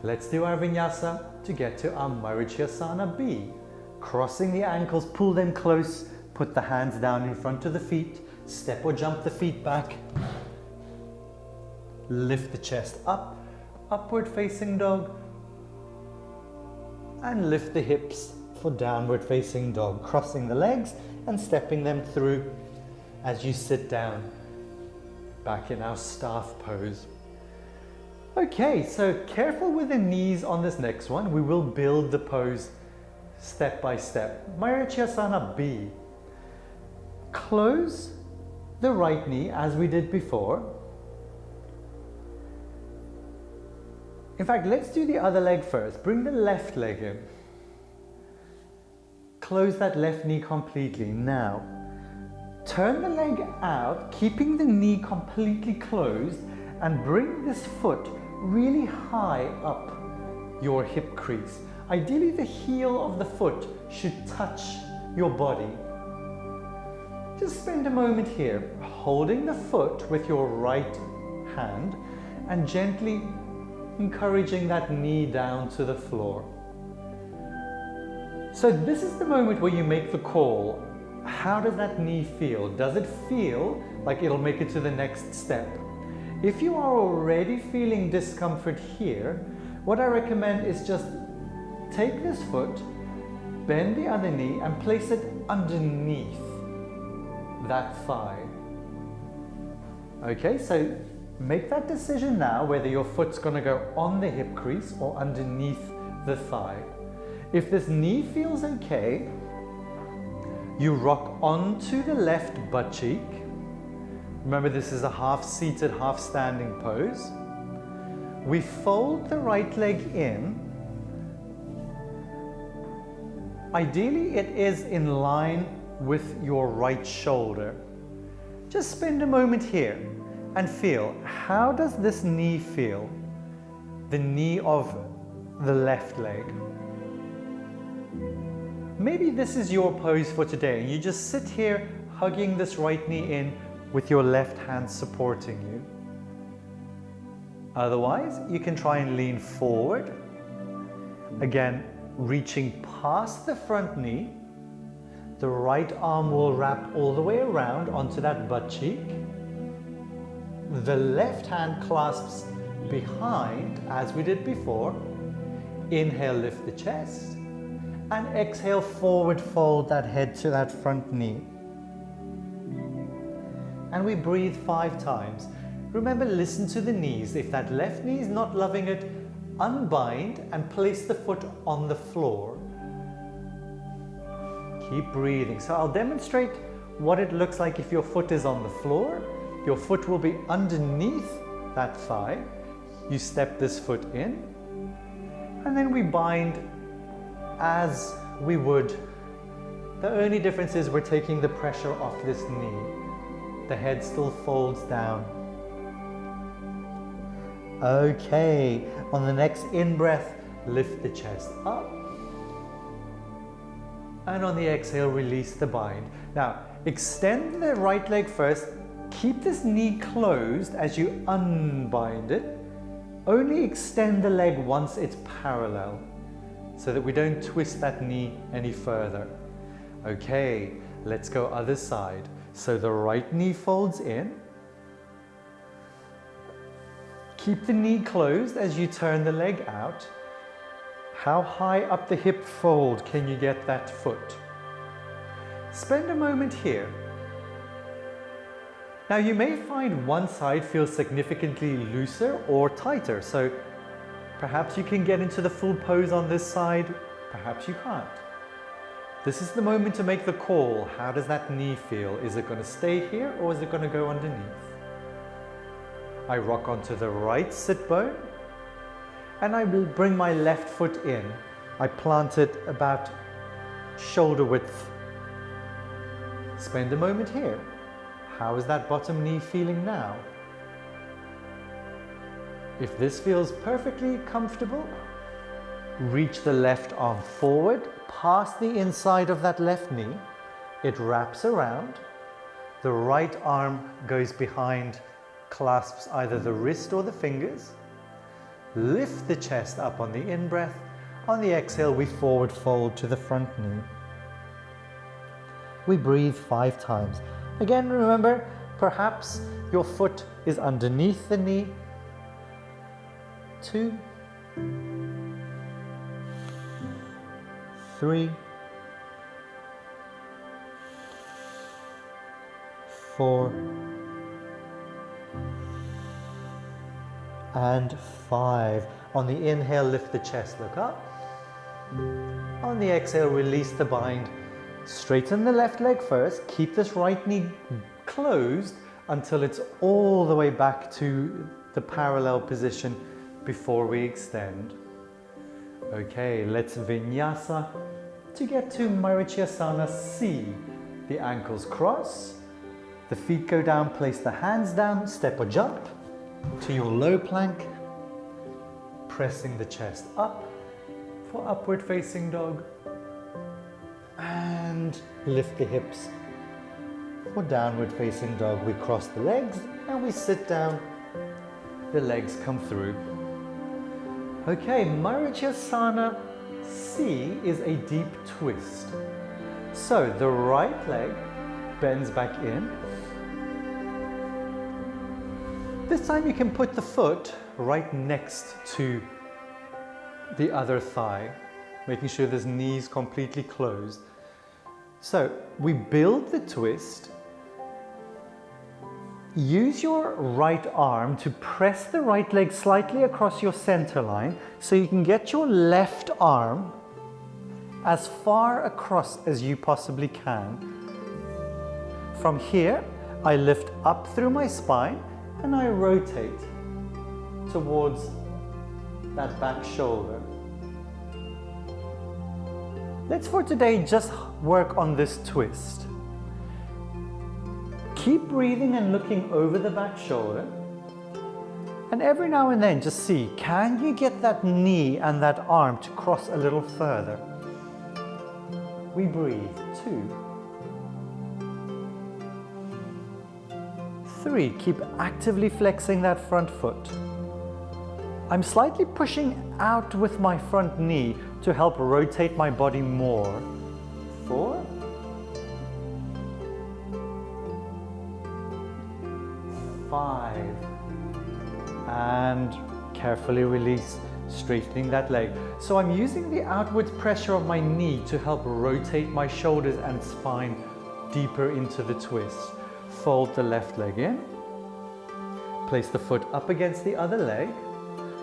[SPEAKER 2] Let's do our vinyasa to get to our Marichyasana B. Crossing the ankles, pull them close, put the hands down in front of the feet, step or jump the feet back. Lift the chest up, upward facing dog. And lift the hips for downward facing dog, crossing the legs and stepping them through as you sit down, back in our staff pose. Okay, so careful with the knees on this next one. We will build the pose step by step. Marichyasana B. Close the right knee as we did before. In fact, let's do the other leg first. Bring the left leg in. Close that left knee completely. Now, turn the leg out, keeping the knee completely closed, and bring this foot really high up your hip crease. Ideally, the heel of the foot should touch your body. Just spend a moment here, holding the foot with your right hand and gently encouraging that knee down to the floor. So this is the moment where you make the call. How does that knee feel? Does it feel like it'll make it to the next step? If you are already feeling discomfort here, what I recommend is just take this foot, bend the other knee and place it underneath that thigh. Okay, so make that decision now whether your foot's going to go on the hip crease or underneath the thigh. If this knee feels okay, you rock onto the left butt cheek. Remember, this is a half seated, half standing pose. We fold the right leg in. Ideally, it is in line with your right shoulder. Just spend a moment here and feel, how does this knee feel? The knee of the left leg. Maybe this is your pose for today and you just sit here hugging this right knee in with your left hand supporting you. Otherwise, you can try and lean forward. Again, reaching past the front knee. The right arm will wrap all the way around onto that butt cheek. The left hand clasps behind as we did before. Inhale, lift the chest. And exhale, forward fold that head to that front knee. And we breathe 5 times. Remember, listen to the knees. If that left knee is not loving it, unbind and place the foot on the floor. Keep breathing. So I'll demonstrate what it looks like if your foot is on the floor. Your foot will be underneath that thigh. You step this foot in, and then we bind as we would. The only difference is we're taking the pressure off this knee. The head still folds down. Okay, on the next in-breath, lift the chest up. And on the exhale, release the bind. Now, extend the right leg first. Keep this knee closed as you unbind it. Only extend the leg once it's parallel so that we don't twist that knee any further. Okay, let's go other side. So the right knee folds in. Keep the knee closed as you turn the leg out. How high up the hip fold can you get that foot? Spend a moment here. Now you may find one side feels significantly looser or tighter, so perhaps you can get into the full pose on this side, perhaps you can't. This is the moment to make the call. How does that knee feel? Is it going to stay here or is it going to go underneath? I rock onto the right sit bone and I will bring my left foot in. I plant it about shoulder width. Spend a moment here. How is that bottom knee feeling now? If this feels perfectly comfortable, reach the left arm forward, past the inside of that left knee. It wraps around. The right arm goes behind, clasps either the wrist or the fingers. Lift the chest up on the in-breath. On the exhale, we forward fold to the front knee. We breathe 5 times. Again, remember, perhaps your foot is underneath the knee. 2, 3, 4, and 5. On the inhale, lift the chest, look up. On the exhale, release the bind. Straighten the left leg first. Keep this right knee closed until it's all the way back to the parallel position before we extend. Okay, let's vinyasa to get to Marichyasana C. The ankles cross, the feet go down, place the hands down, step or jump to your low plank, pressing the chest up for upward facing dog, and lift the hips for downward facing dog. We cross the legs and we sit down, the legs come through. Okay, Marichyasana C is a deep twist. So the right leg bends back in. This time you can put the foot right next to the other thigh, making sure this knee is completely closed. So we build the twist. Use your right arm to press the right leg slightly across your center line so you can get your left arm as far across as you possibly can. From here, I lift up through my spine and I rotate towards that back shoulder. Let's for today just work on this twist. Keep breathing and looking over the back shoulder. And every now and then just see, can you get that knee and that arm to cross a little further? We breathe. 2, 3, keep actively flexing that front foot. I'm slightly pushing out with my front knee to help rotate my body more. 4, 5, and carefully release, straightening that leg. So I'm using the outward pressure of my knee to help rotate my shoulders and spine deeper into the twist. Fold the left leg in, place the foot up against the other leg.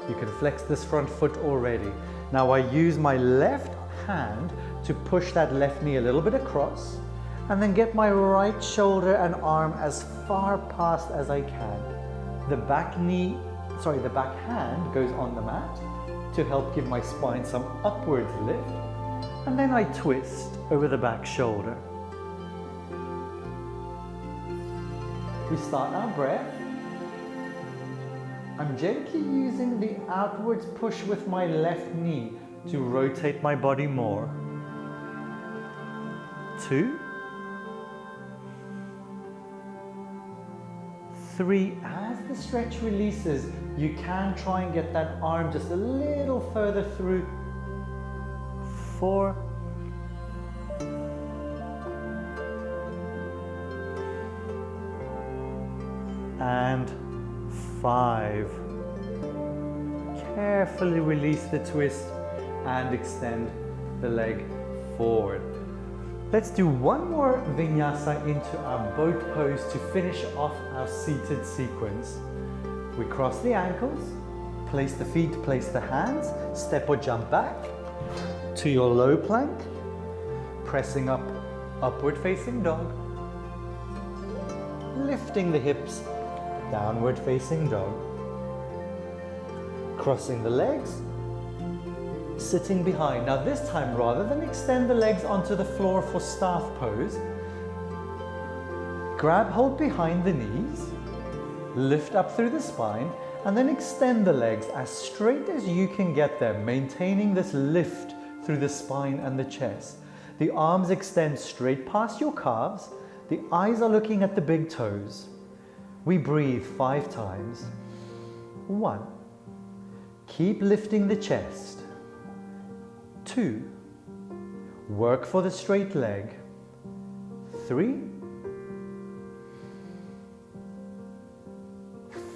[SPEAKER 2] You can flex this front foot already. Now I use my left hand to push that left knee a little bit across and then get my right shoulder and arm as far past as I can. The back hand goes on the mat to help give my spine some upwards lift, and then I twist over the back shoulder. We start our breath. I'm gently using the outwards push with my left knee to rotate my body more. 2, 3, as the stretch releases, you can try and get that arm just a little further through. 4, and 5. Carefully release the twist and extend the leg forward. Let's do one more vinyasa into our boat pose to finish off our seated sequence. We cross the ankles, place the feet, place the hands, step or jump back to your low plank, pressing up, upward facing dog, lifting the hips, downward facing dog, crossing the legs, sitting behind. Now this time, rather than extend the legs onto the floor for staff pose, grab hold behind the knees, lift up through the spine, and then extend the legs as straight as you can get them, maintaining this lift through the spine and the chest. The arms extend straight past your calves, the eyes are looking at the big toes. We breathe 5 times. 1, keep lifting the chest. 2, work for the straight leg. 3,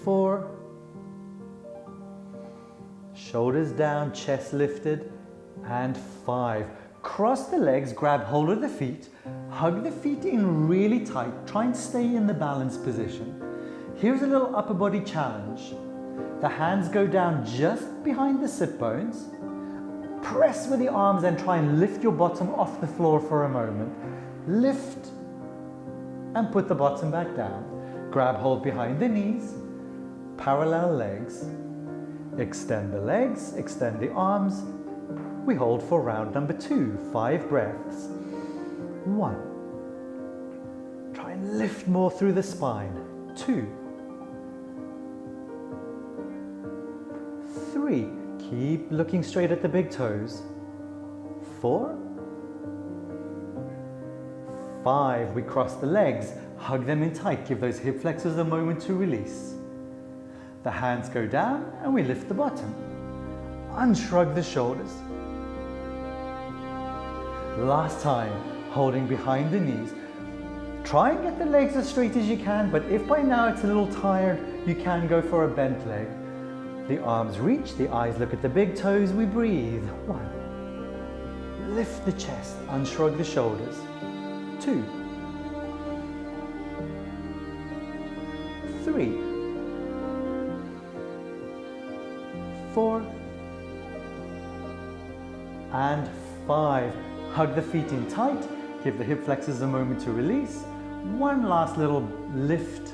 [SPEAKER 2] 4, shoulders down, chest lifted, and 5. Cross the legs, grab hold of the feet, hug the feet in really tight, try and stay in the balanced position. Here's a little upper body challenge. The hands go down just behind the sit bones. Press with the arms and try and lift your bottom off the floor for a moment. Lift and put the bottom back down. Grab hold behind the knees, parallel legs. Extend the legs, extend the arms. We hold for round number 2, 5 breaths. 1, try and lift more through the spine. 2, 3, keep looking straight at the big toes. 4, 5, we cross the legs, hug them in tight, give those hip flexors a moment to release. The hands go down and we lift the bottom. Unshrug the shoulders. Last time, holding behind the knees. Try and get the legs as straight as you can, but if by now it's a little tired, you can go for a bent leg. The arms reach, the eyes look at the big toes, we breathe. 1, lift the chest, unshrug the shoulders. 2, 3, 4, and 5. Hug the feet in tight, give the hip flexors a moment to release. One last little lift.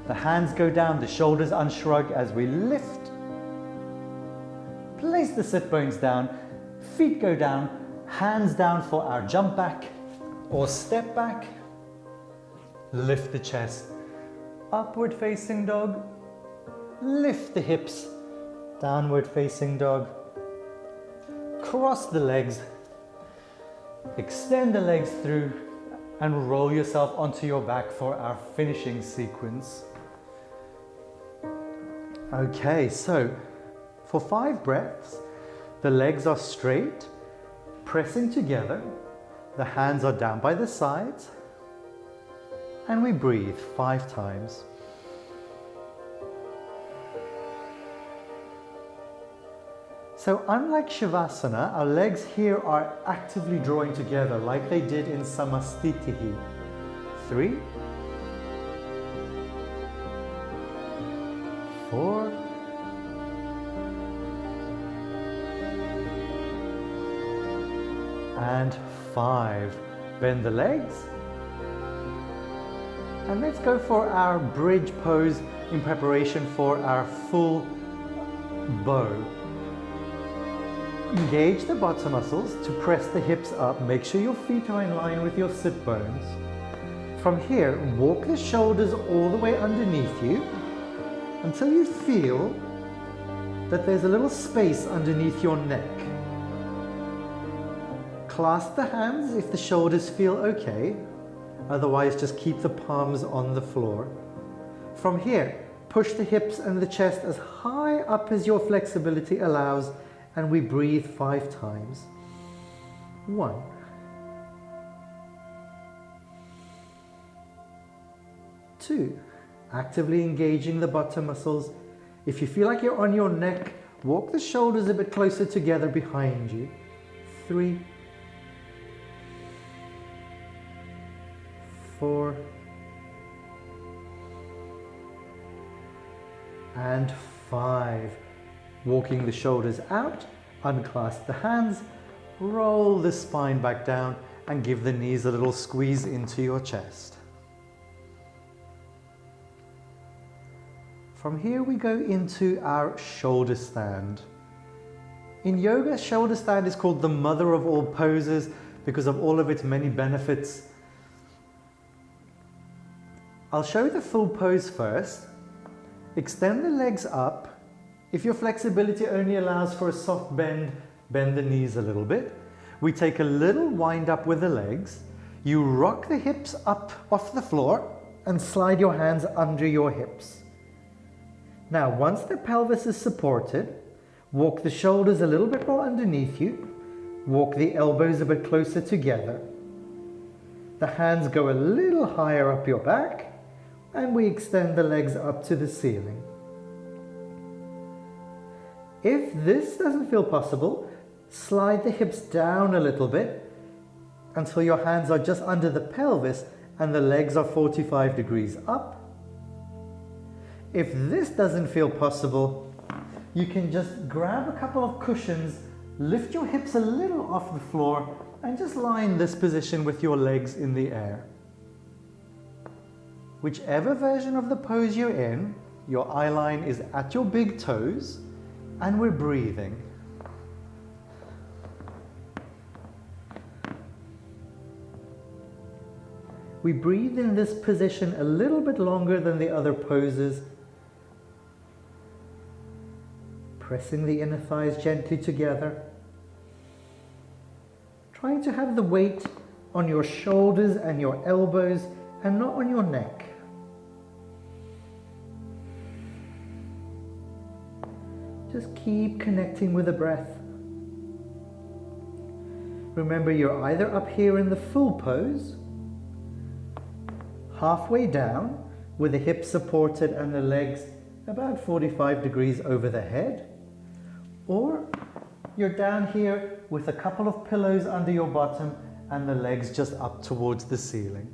[SPEAKER 2] The hands go down, the shoulders unshrug as we lift. Place the sit bones down, feet go down, hands down for our jump back or step back. Lift the chest, upward facing dog. Lift the hips, downward facing dog. Cross the legs, extend the legs through and roll yourself onto your back for our finishing sequence. Okay, so for 5 breaths, the legs are straight, pressing together, the hands are down by the sides, and we breathe 5 times. So unlike Shavasana, our legs here are actively drawing together like they did in Samastitihi. 3, 4, and 5. Bend the legs. And let's go for our bridge pose in preparation for our full bow. Engage the bottom muscles to press the hips up. Make sure your feet are in line with your sit bones. From here, walk the shoulders all the way underneath you until you feel that there's a little space underneath your neck. Clasp the hands if the shoulders feel okay. Otherwise, just keep the palms on the floor. From here, push the hips and the chest as high up as your flexibility allows, and we breathe 5 times. 1, 2, actively engaging the bottom muscles. If you feel like you're on your neck, walk the shoulders a bit closer together behind you. 3, 4, and 5. Walking the shoulders out, unclasp the hands, roll the spine back down, and give the knees a little squeeze into your chest. From here we go into our shoulder stand. In yoga, shoulder stand is called the mother of all poses because of all of its many benefits. I'll show the full pose first. Extend the legs up. If your flexibility only allows for a soft bend, bend the knees a little bit. We take a little wind up with the legs. You rock the hips up off the floor and slide your hands under your hips. Now, once the pelvis is supported, walk the shoulders a little bit more underneath you. Walk the elbows a bit closer together. The hands go a little higher up your back, and we extend the legs up to the ceiling. If this doesn't feel possible, slide the hips down a little bit until your hands are just under the pelvis and the legs are 45 degrees up. If this doesn't feel possible, you can just grab a couple of cushions, lift your hips a little off the floor, and just lie in this position with your legs in the air. Whichever version of the pose you're in, your eye line is at your big toes, and we're breathing. We breathe in this position a little bit longer than the other poses, pressing the inner thighs gently together, trying to have the weight on your shoulders and your elbows and not on your neck. Just keep connecting with the breath. Remember, you're either up here in the full pose, halfway down with the hips supported and the legs about 45 degrees over the head, or you're down here with a couple of pillows under your bottom and the legs just up towards the ceiling.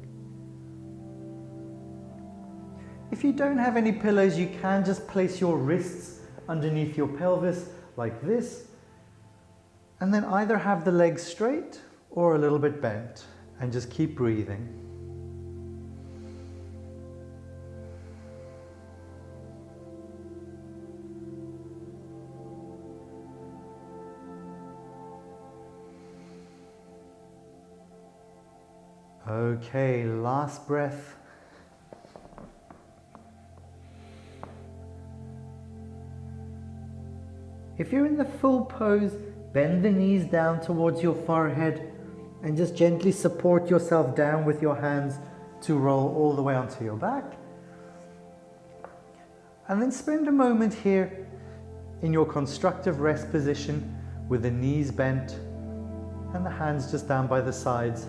[SPEAKER 2] If you don't have any pillows, you can just place your wrists underneath your pelvis like this, and then either have the legs straight or a little bit bent, and just keep breathing. Okay, last breath. If you're in the full pose, bend the knees down towards your forehead and just gently support yourself down with your hands to roll all the way onto your back. And then spend a moment here in your constructive rest position with the knees bent and the hands just down by the sides.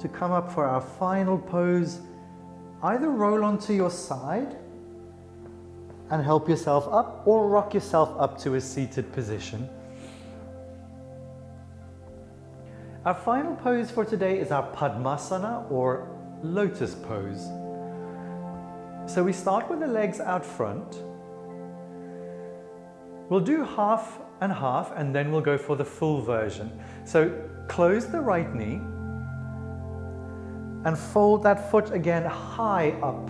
[SPEAKER 2] To come up for our final pose, either roll onto your side and help yourself up, or rock yourself up to a seated position. Our final pose for today is our Padmasana, or lotus pose. So we start with the legs out front. We'll do half and half, and then we'll go for the full version. So close the right knee and fold that foot again high up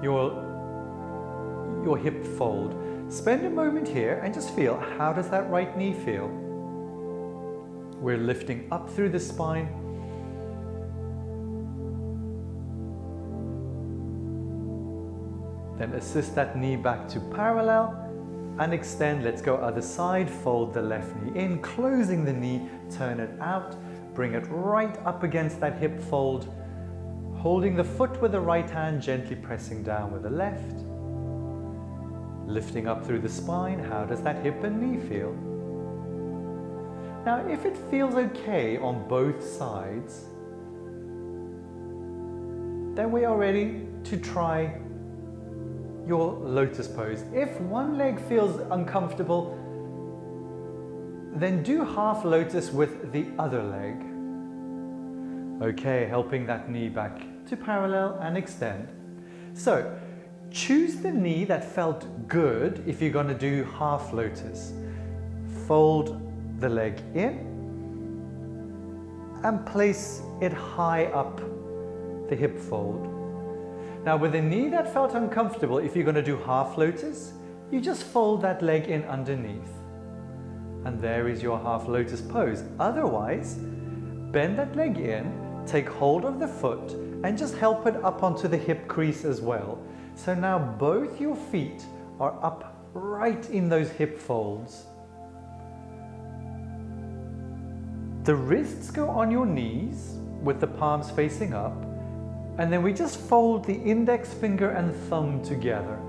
[SPEAKER 2] your hip fold. Spend a moment here and just feel, how does that right knee feel? We're lifting up through the spine. Then assist that knee back to parallel and extend. Let's go other side. Fold the left knee in, closing the knee, turn it out. Bring it right up against that hip fold, holding the foot with the right hand, gently pressing down with the left. Lifting up through the spine, how does that hip and knee feel? Now, if it feels okay on both sides, then we are ready to try your lotus pose. If one leg feels uncomfortable, then do half lotus with the other leg. Okay, helping that knee back to parallel and extend. So, choose the knee that felt good if you're going to do half lotus. Fold the leg in and place it high up the hip fold. Now with the knee that felt uncomfortable, if you're going to do half lotus, you just fold that leg in underneath. And there is your half lotus pose. Otherwise, bend that leg in, take hold of the foot, and just help it up onto the hip crease as well. So now both your feet are up right in those hip folds. The wrists go on your knees with the palms facing up, and then we just fold the index finger and thumb together.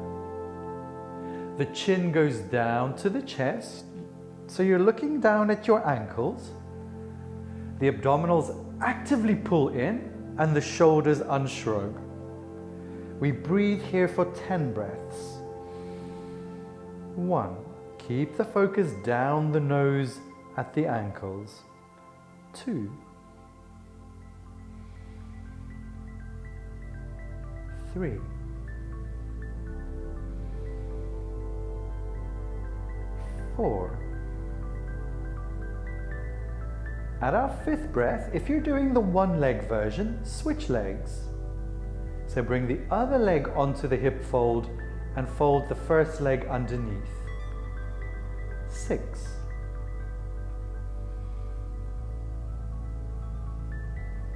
[SPEAKER 2] The chin goes down to the chest, so you're looking down at your ankles. The abdominals actively pull in and the shoulders unshrug. We breathe here for 10 breaths. 1. Keep the focus down the nose at the ankles. 2. 3. 4. At our 5th breath, if you're doing the one leg version, switch legs. So bring the other leg onto the hip fold and fold the first leg underneath. 6.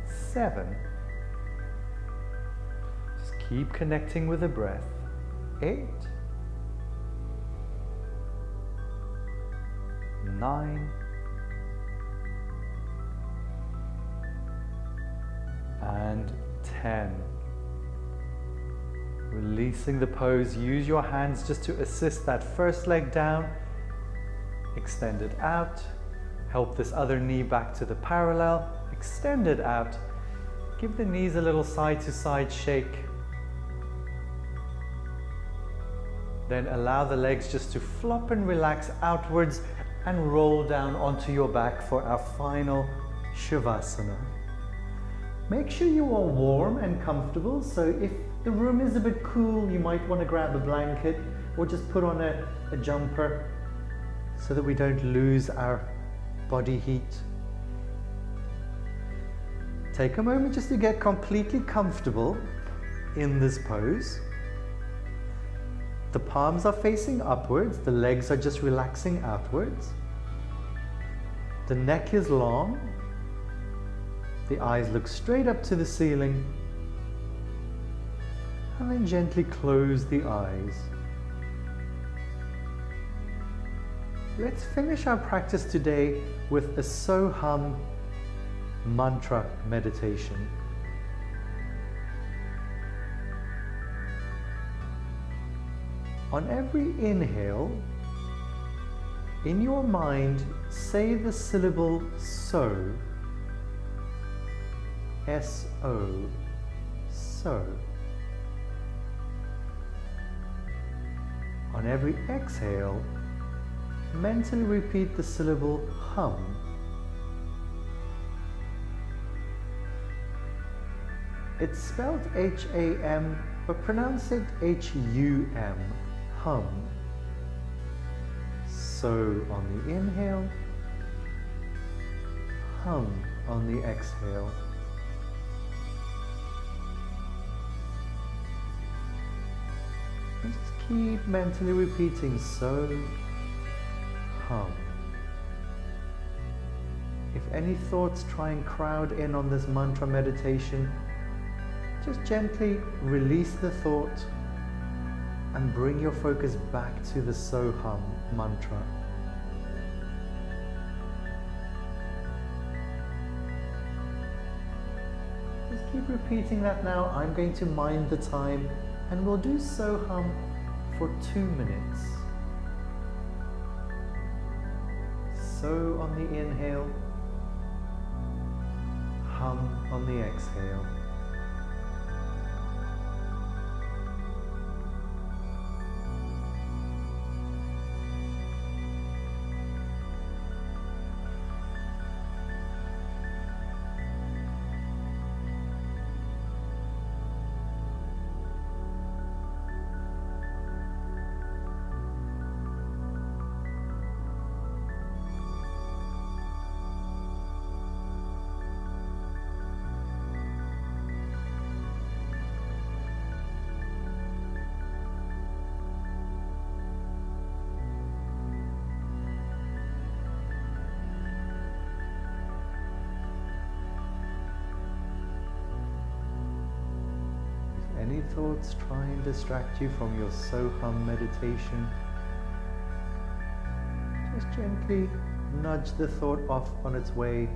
[SPEAKER 2] 7. Just keep connecting with the breath. 8. 9. And 10. Releasing the pose, use your hands just to assist that first leg down. Extend it out. Help this other knee back to the parallel. Extend it out. Give the knees a little side to side shake. Then allow the legs just to flop and relax outwards and roll down onto your back for our final Shavasana. Make sure you are warm and comfortable, so if the room is a bit cool, you might want to grab a blanket, or just put on a jumper so that we don't lose our body heat. Take a moment just to get completely comfortable in this pose. The palms are facing upwards, the legs are just relaxing outwards. The neck is long, the eyes look straight up to the ceiling, and then gently close the eyes. Let's finish our practice today with a So-Hum mantra meditation. On every inhale, in your mind, say the syllable so. S-O, so. On every exhale, mentally repeat the syllable hum. It's spelled H-A-M, but pronounce it H-U-M, hum. So on the inhale, hum on the exhale. And just keep mentally repeating so, hum. If any thoughts try and crowd in on this mantra meditation, just gently release the thought and bring your focus back to the So-Hum mantra. Just keep repeating that now. I'm going to mind the time and we'll do So-Hum for 2 minutes. So on the inhale, hum on the exhale. Any thoughts try and distract you from your So-Hum meditation, just gently nudge the thought off on its way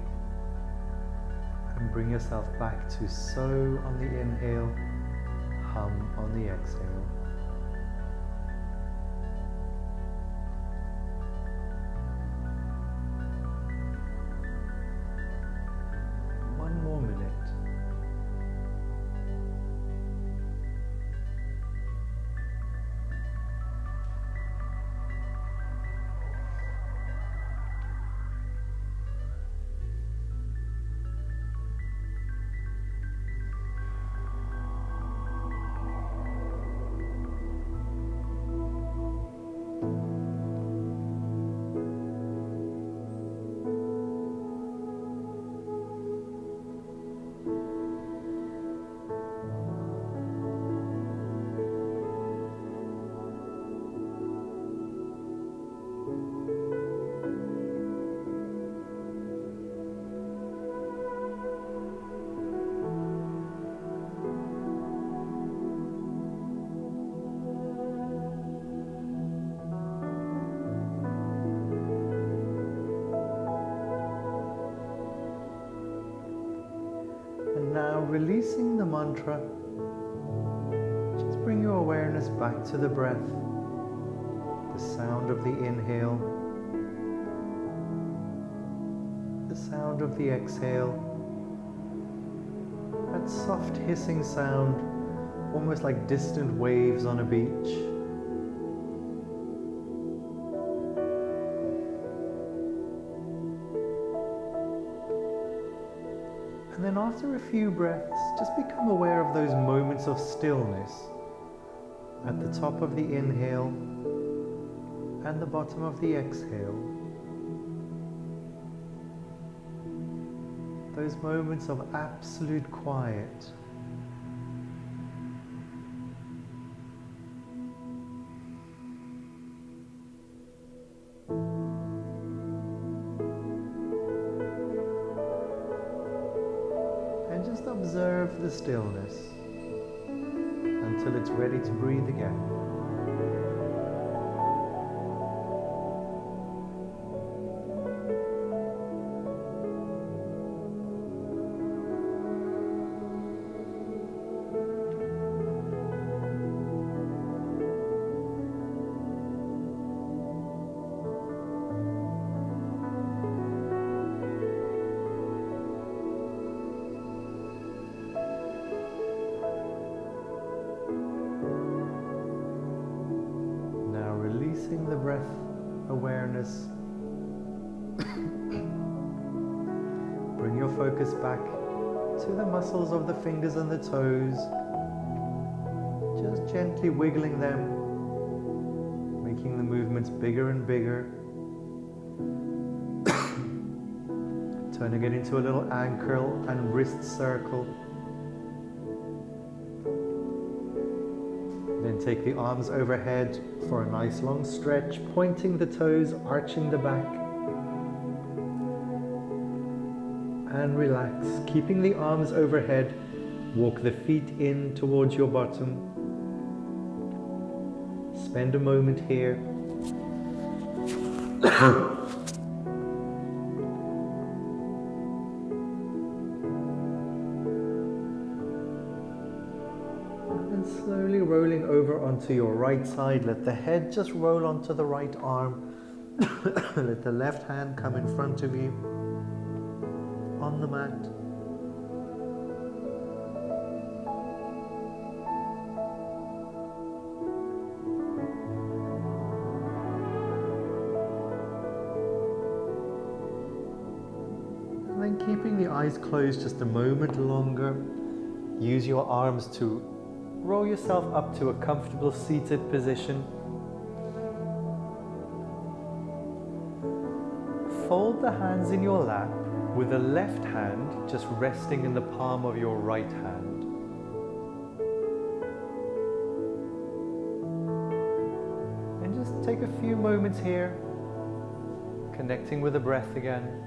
[SPEAKER 2] and bring yourself back to So on the inhale, hum on the exhale. One more minute. Now releasing the mantra, just bring your awareness back to the breath, the sound of the inhale, the sound of the exhale, that soft hissing sound, almost like distant waves on a beach. And then after a few breaths, just become aware of those moments of stillness. At the top of the inhale, and the bottom of the exhale. Those moments of absolute quiet. And just observe the stillness until it's ready to breathe again. Releasing the breath awareness. Bring your focus back to the muscles of the fingers and the toes. Just gently wiggling them, making the movements bigger and bigger. Turning it into a little ankle and wrist circle. Then take the arms overhead for a nice long stretch, pointing the toes, arching the back. And relax, keeping the arms overhead. Walk the feet in towards your bottom. Spend a moment here. Slowly rolling over onto your right side. Let the head just roll onto the right arm. Let the left hand come in front of you on the mat. And then keeping the eyes closed just a moment longer, use your arms to roll yourself up to a comfortable seated position. Fold the hands in your lap with the left hand just resting in the palm of your right hand. And just take a few moments here, connecting with the breath again.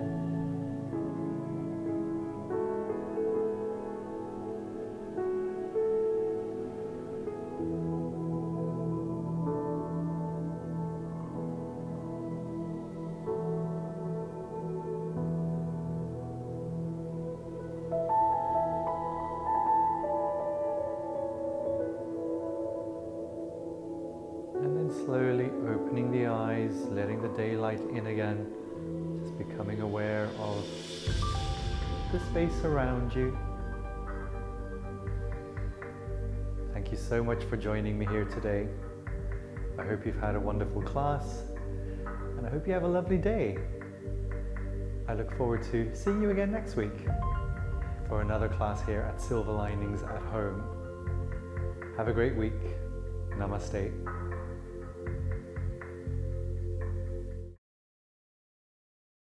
[SPEAKER 2] Slowly opening the eyes, letting the daylight in again, just becoming aware of the space around you. Thank you so much for joining me here today. I hope you've had a wonderful class, and I hope you have a lovely day. I look forward to seeing you again next week for another class here at Silver Linings at Home. Have a great week. Namaste.